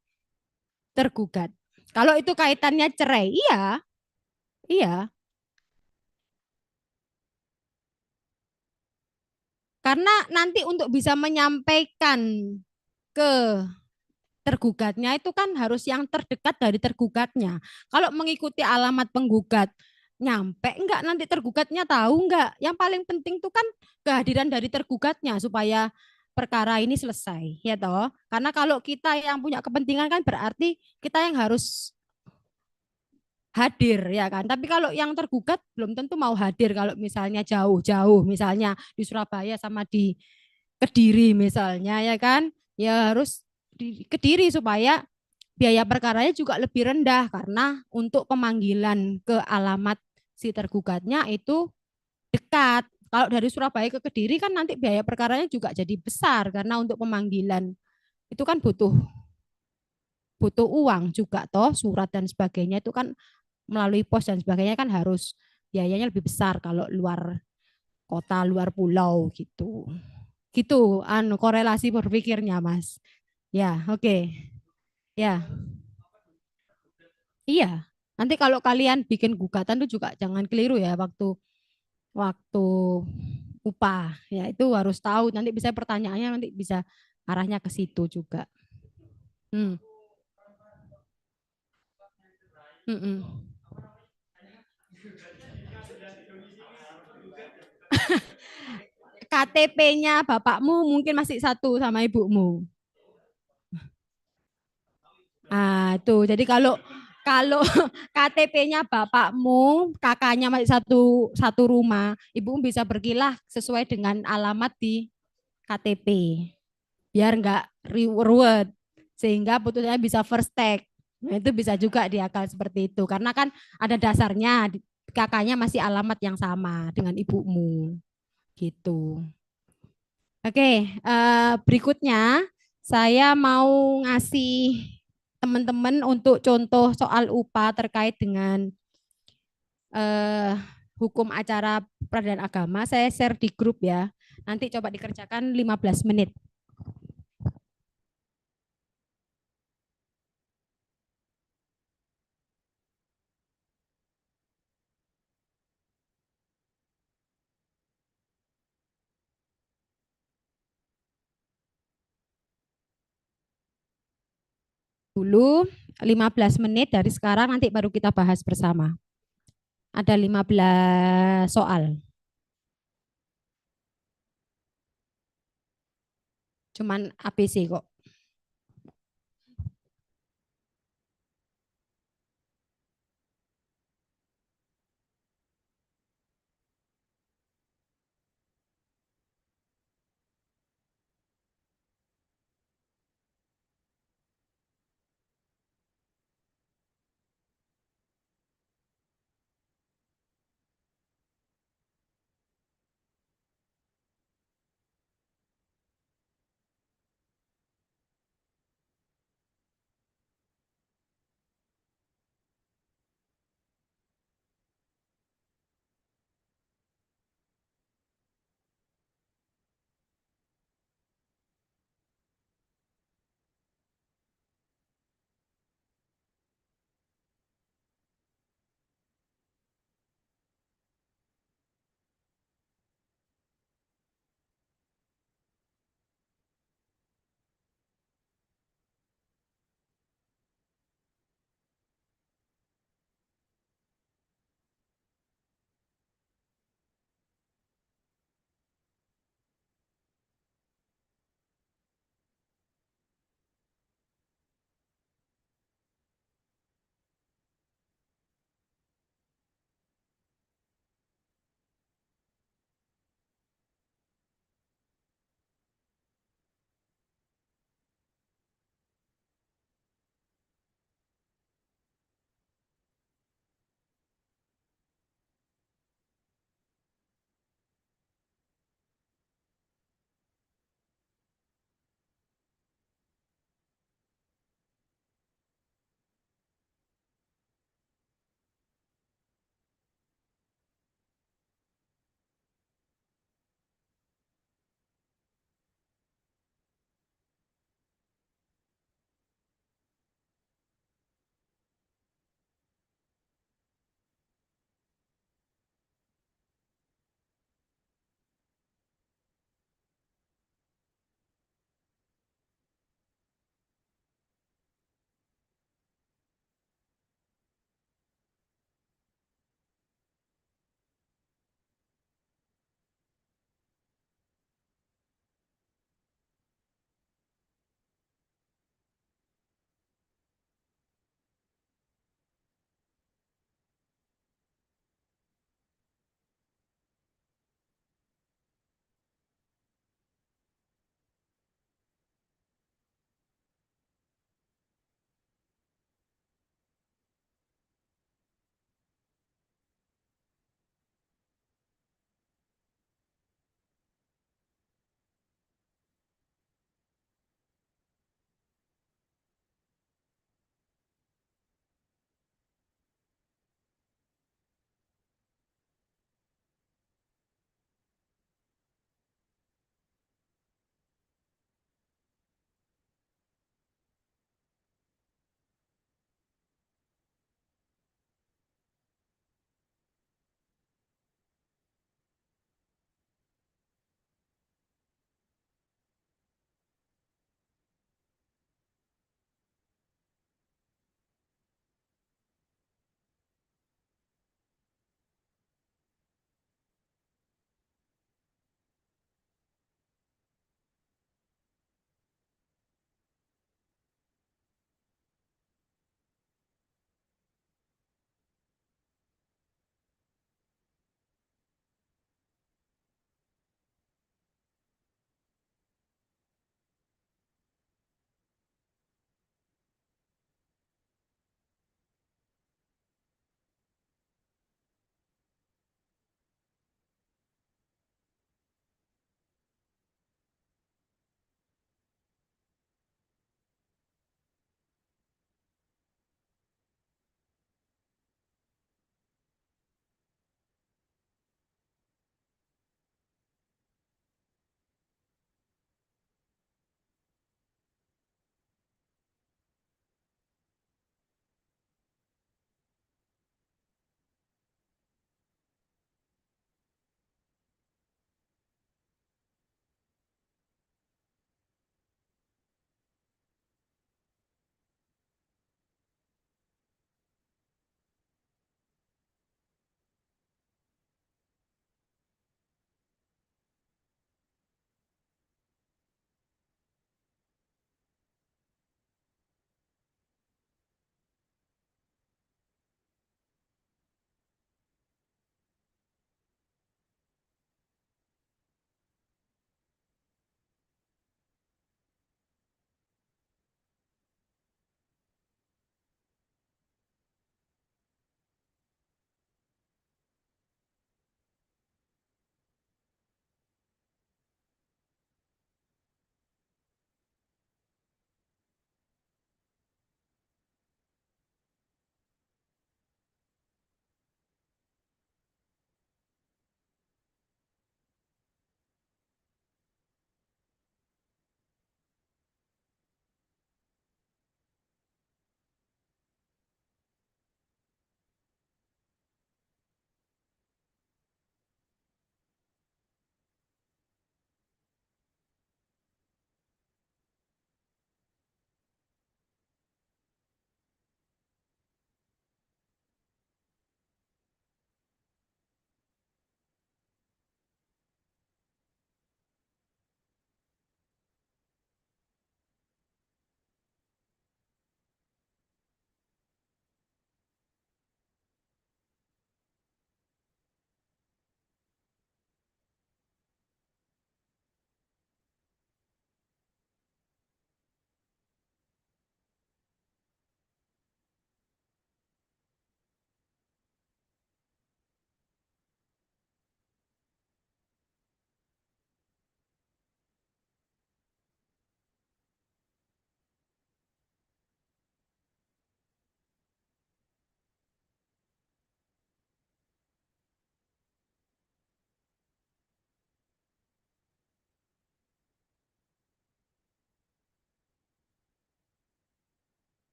tergugat. Kalau itu kaitannya cerai, iya. Iya. Karena nanti untuk bisa menyampaikan ke tergugatnya itu kan harus yang terdekat dari tergugatnya. Kalau mengikuti alamat penggugat, nyampe enggak nanti tergugatnya tahu enggak? Yang paling penting itu kan kehadiran dari tergugatnya supaya perkara ini selesai, ya toh. Karena kalau kita yang punya kepentingan kan berarti kita yang harus hadir ya kan. Tapi kalau yang tergugat belum tentu mau hadir kalau misalnya jauh-jauh, misalnya di Surabaya sama di Kediri misalnya ya kan. Ya harus di Kediri supaya biaya perkaranya juga lebih rendah karena untuk pemanggilan ke alamat si tergugatnya itu dekat. Kalau dari Surabaya ke Kediri kan nanti biaya perkaranya juga jadi besar karena untuk pemanggilan itu kan butuh uang juga toh, surat dan sebagainya itu kan melalui pos dan sebagainya kan harus biayanya lebih besar kalau luar kota, luar pulau gitu. Gitu korelasi berpikirnya, Mas. Ya, oke. Ya. Iya. Nanti kalau kalian bikin gugatan itu juga jangan keliru ya waktu upah. Ya, itu harus tahu nanti bisa pertanyaannya nanti bisa arahnya ke situ juga. KTP-nya bapakmu mungkin masih satu sama ibumu. Tuh, jadi kalau Kalau KTP-nya bapakmu, kakaknya masih satu rumah, ibu bisa berkilah sesuai dengan alamat di KTP. Biar nggak ruwet, sehingga putusnya bisa first take. Nah, itu bisa juga diakal seperti itu. Karena kan ada dasarnya, kakaknya masih alamat yang sama dengan ibumu. Gitu. Oke, berikutnya saya mau ngasih teman-teman untuk contoh soal UPA terkait dengan eh, hukum acara peradilan agama. Saya share di grup ya. Nanti coba dikerjakan 15 menit. Dulu 15 menit dari sekarang, nanti baru kita bahas bersama. Ada 15 soal. Cuman ABC kok.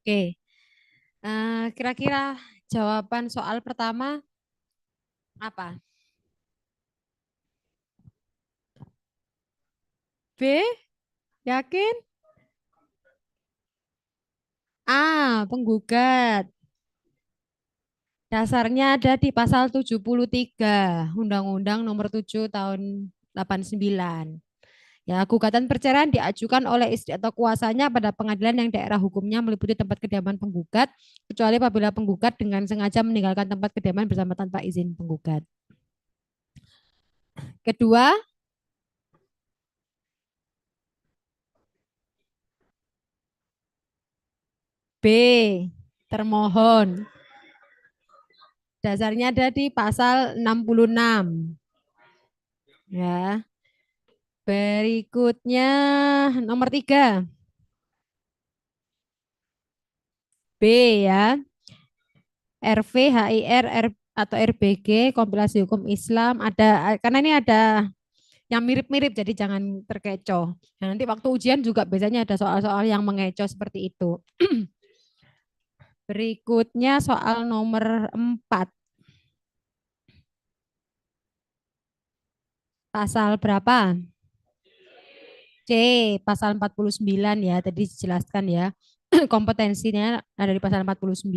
Oke. Kira-kira jawaban soal pertama apa? B? Yakin? A. Penggugat. Dasarnya ada di pasal 73 Undang-Undang Nomor 7 tahun 89. Ya, gugatan perceraian diajukan oleh istri atau kuasanya pada pengadilan yang daerah hukumnya meliputi tempat kediaman penggugat, kecuali apabila penggugat dengan sengaja meninggalkan tempat kediaman bersama tanpa izin penggugat. Kedua, B. Termohon. Dasarnya ada di pasal 66. Ya. Berikutnya nomor 3. B ya. RV, HIR, atau RBG, kompilasi hukum Islam ada, karena ini ada yang mirip-mirip jadi jangan terkecoh. Nah, nanti waktu ujian juga biasanya ada soal-soal yang mengecoh seperti itu. Berikutnya soal nomor 4. Pasal berapa? C, pasal 49 ya, tadi dijelaskan ya. Kompetensinya ada di pasal 49.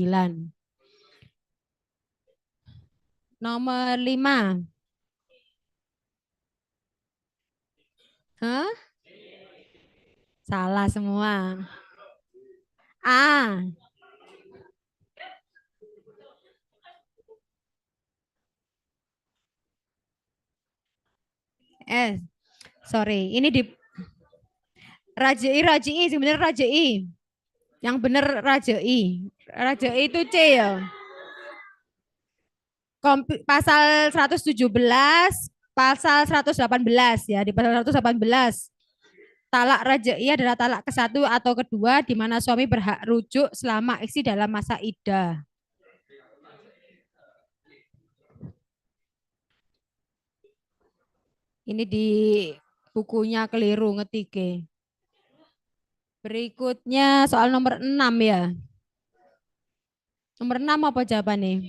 Nomor 5. Hah? Salah semua. A. Sorry, ini di Rajai sebenarnya Rajai. Yang benar Rajai. Rajai itu C ya. Pasal 117, pasal 118 ya, di pasal 118. Talak rajai adalah talak ke-1 atau kedua di mana suami berhak rujuk selama istri dalam masa iddah. Ini di bukunya keliru ngetike. Berikutnya soal nomor 6 ya. Nomor 6 apa jawabannya?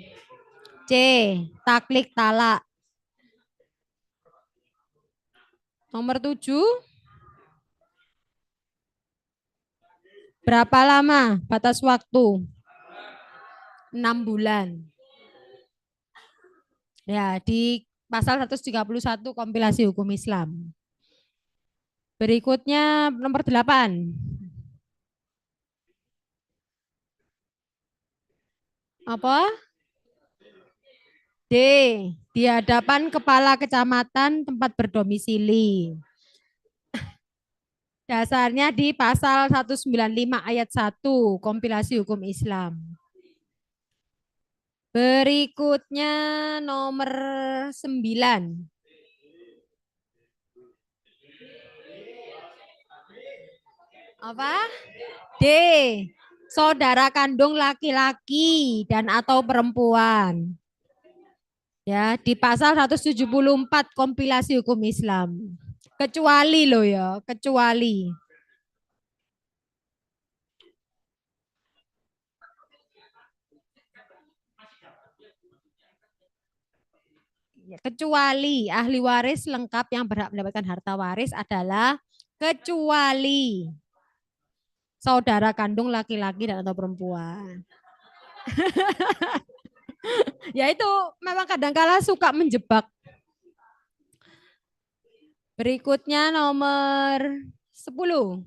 C. Taklik talak. Nomor 7. Berapa lama batas waktu? 6 bulan. Ya, di pasal 131 kompilasi hukum Islam. Berikutnya nomor 8. Apa? D. Di hadapan kepala kecamatan tempat berdomisili. Dasarnya di pasal 195 ayat 1 kompilasi hukum Islam. Berikutnya nomor 9. Apa? D. Saudara kandung laki-laki dan atau perempuan. Ya, di pasal 174 kompilasi hukum Islam. Kecuali loh ya, kecuali. Ya, kecuali ahli waris lengkap yang berhak mendapatkan harta waris adalah kecuali saudara kandung laki-laki dan atau perempuan. Ya itu memang kadang-kala suka menjebak. Berikutnya nomor 10.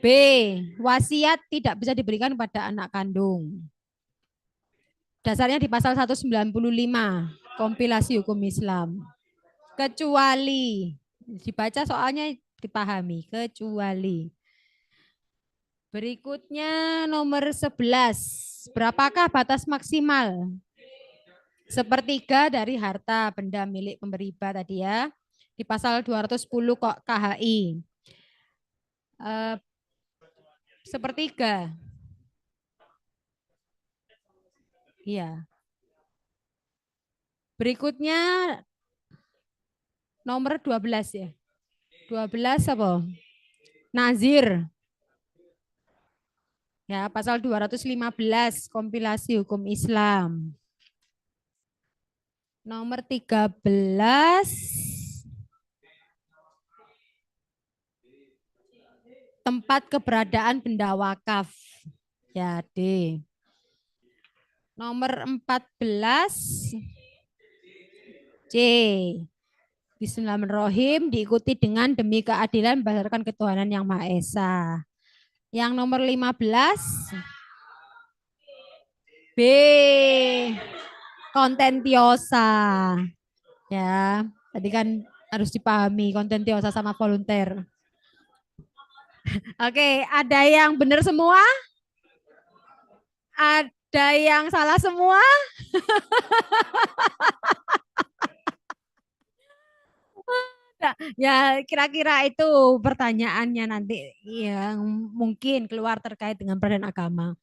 B. Wasiat tidak bisa diberikan pada anak kandung. Dasarnya di pasal 195 kompilasi hukum Islam. Kecuali, dibaca soalnya dipahami, kecuali. Berikutnya nomor 11. Berapakah batas maksimal? Sepertiga dari harta benda milik pemberi hibah tadi ya. Di pasal 210 KHI. Sepertiga. Iya. Berikutnya nomor 12 ya. 12 apa? Nazir. Ya, pasal 215 kompilasi hukum Islam. Nomor 13 tempat keberadaan benda wakaf. Ya, D. Nomor 14 C. Bismillahirrahmanirrahim diikuti dengan demi keadilan berdasarkan ketuhanan yang Maha Esa. Yang nomor 15 B. Kontentiosa. Ya, tadi kan harus dipahami kontentiosa sama volunteer. Oke, ada yang benar semua? Ada yang salah semua? Nah, ya kira-kira itu pertanyaannya nanti yang mungkin keluar terkait dengan peradilan agama.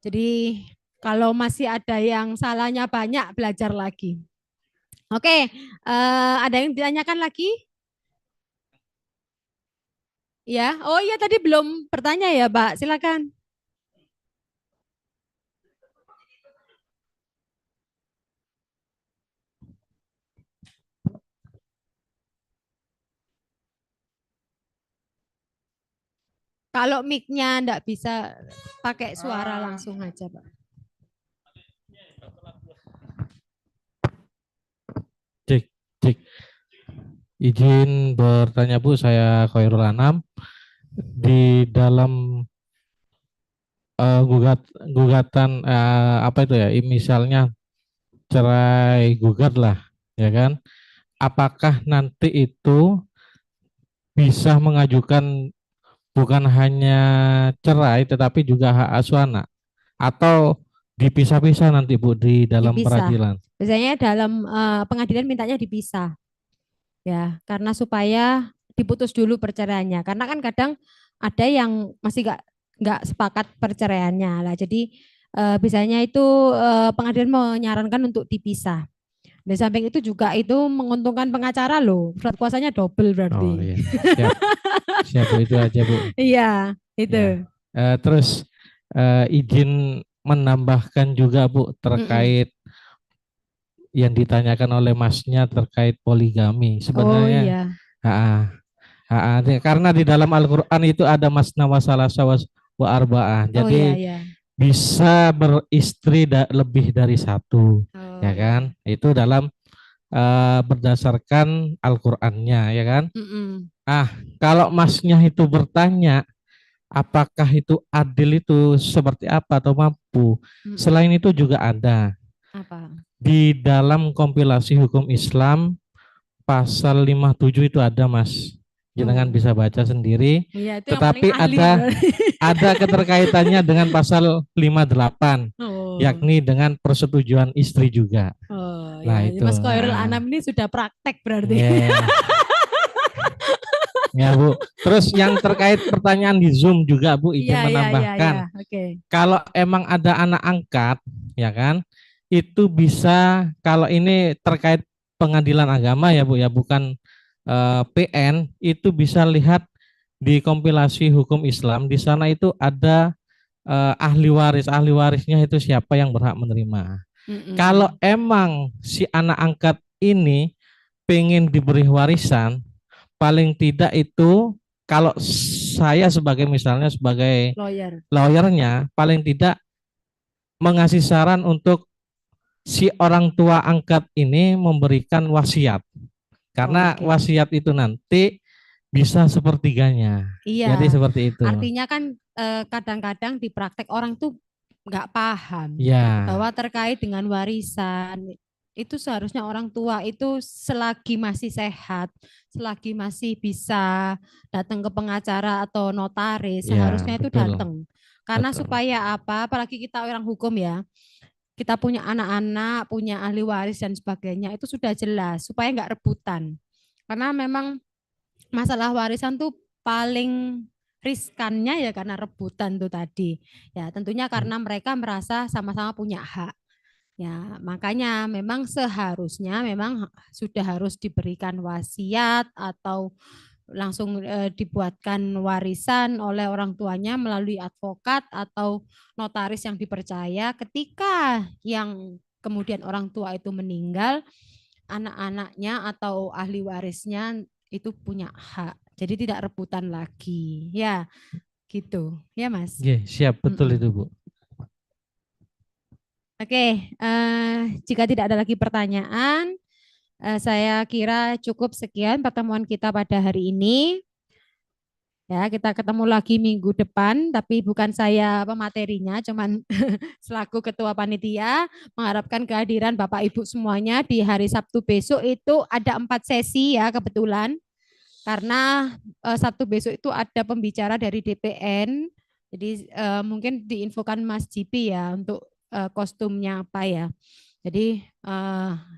Jadi kalau masih ada yang salahnya banyak, belajar lagi. Oke, ada yang ditanyakan lagi? Ya, oh iya tadi belum bertanya ya, Pak. Silakan. Kalau mic-nya enggak bisa pakai suara langsung aja, Pak. Cek. Izin bertanya Bu, saya Khairul Anam. Di dalam gugatan apa itu ya, misalnya cerai gugat lah, ya kan? Apakah nanti itu bisa mengajukan bukan hanya cerai tetapi juga hak asuh anak atau dipisah-pisah nanti Bu di dalam Dipisah. peradilan? Biasanya dalam pengadilan mintanya dipisah. Ya, karena supaya diputus dulu perceraiannya. Karena kan kadang ada yang masih nggak sepakat perceraiannya lah. Jadi biasanya itu pengadilan menyarankan untuk dipisah. Di samping itu juga itu menguntungkan pengacara loh. Surat kuasanya double berarti. Oh iya, siap. Siap Bu, itu aja Bu. Iya, itu. Terus izin menambahkan juga Bu terkait yang ditanyakan oleh Masnya terkait poligami. Sebenarnya karena di dalam Al-Qur'an itu ada masna wa salasa wa arba'ah. Jadi bisa beristri lebih dari satu, ya kan? Itu dalam berdasarkan Al-Qur'annya, ya kan? Kalau Masnya itu bertanya apakah itu adil itu seperti apa atau mampu, selain itu juga ada. Apa? Di dalam kompilasi hukum Islam pasal 57 itu ada Mas. Jangan bisa baca sendiri. Ya, tetapi ada keterkaitannya dengan pasal 58, yakni dengan persetujuan istri juga. Nah, itu. Mas Khairul Anam ini sudah praktek berarti. Ya Bu. Terus yang terkait pertanyaan di Zoom juga Bu izin menambahkan. Kalau emang ada anak angkat, ya kan, itu bisa, kalau ini terkait pengadilan agama ya Bu ya, bukan PN, itu bisa lihat di kompilasi hukum Islam. Di sana itu ada ahli warisnya itu siapa yang berhak menerima. Kalau emang si anak angkat ini pengen diberi warisan, paling tidak itu kalau saya sebagai misalnya sebagai lawyernya, paling tidak mengasih saran untuk si orang tua angkat ini memberikan wasiat. Karena wasiat itu nanti bisa sepertiganya. Iya. Jadi seperti itu. Artinya kan kadang-kadang di praktek orang tuh nggak paham bahwa terkait dengan warisan itu seharusnya orang tua itu selagi masih sehat, selagi masih bisa datang ke pengacara atau notaris, seharusnya itu datang. Karena supaya apa? Apalagi kita orang hukum ya, kita punya anak-anak, punya ahli waris dan sebagainya, itu sudah jelas supaya nggak rebutan. Karena memang masalah warisan tuh paling riskannya ya karena rebutan tuh tadi. Ya tentunya karena mereka merasa sama-sama punya hak. Ya, makanya memang seharusnya memang sudah harus diberikan wasiat atau langsung dibuatkan warisan oleh orang tuanya melalui advokat atau notaris yang dipercaya. Ketika yang kemudian orang tua itu meninggal, anak-anaknya atau ahli warisnya itu punya hak. Jadi tidak rebutan lagi. Ya, gitu. Ya, Mas. Oke, siap, betul itu, Bu. Oke, jika tidak ada lagi pertanyaan, saya kira cukup sekian pertemuan kita pada hari ini. Ya, kita ketemu lagi minggu depan, tapi bukan saya pematerinya, cuman selaku ketua panitia mengharapkan kehadiran Bapak Ibu semuanya di hari Sabtu besok. Itu ada 4 sesi ya kebetulan, karena Sabtu besok itu ada pembicara dari DPN, jadi mungkin diinfokan Mas Jipi ya untuk kostumnya apa ya. Jadi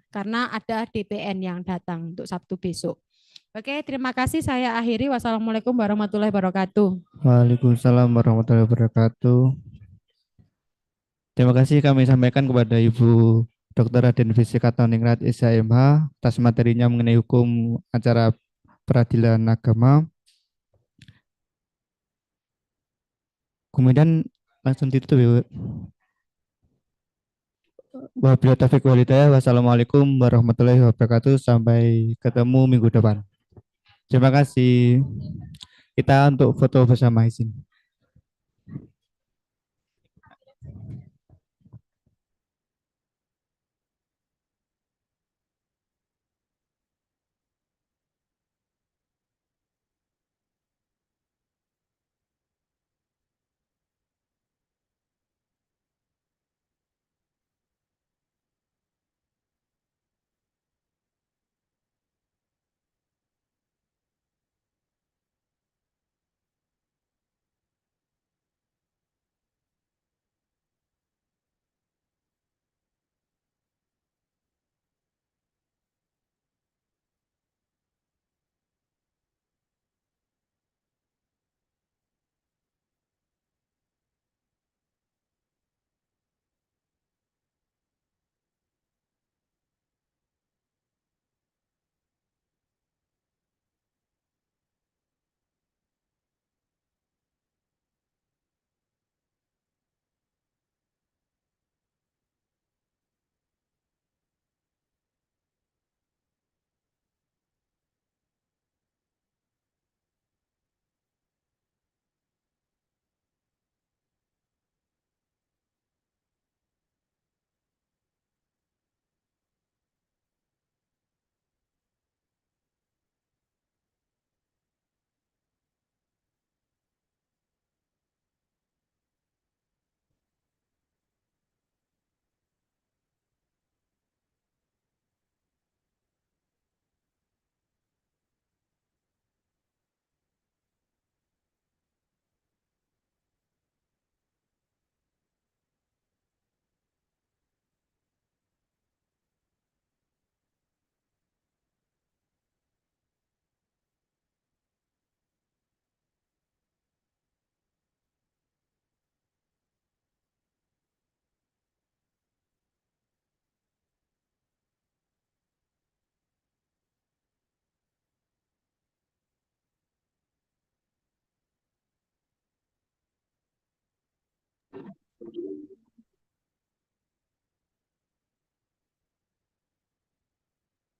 karena ada DPN yang datang untuk Sabtu besok. Oke, terima kasih. Saya akhiri. Wassalamualaikum warahmatullahi wabarakatuh. Waalaikumsalam warahmatullahi wabarakatuh. Terima kasih kami sampaikan kepada Ibu Dr. Raden Fisika Toningrat SHMH atas materinya mengenai hukum acara peradilan agama. Kemudian langsung ditutup ya. Wabillahi taufiq wal hidayah. Wassalamualaikum warahmatullahi wabarakatuh. Sampai ketemu minggu depan. Terima kasih. Kita untuk foto bersama izin.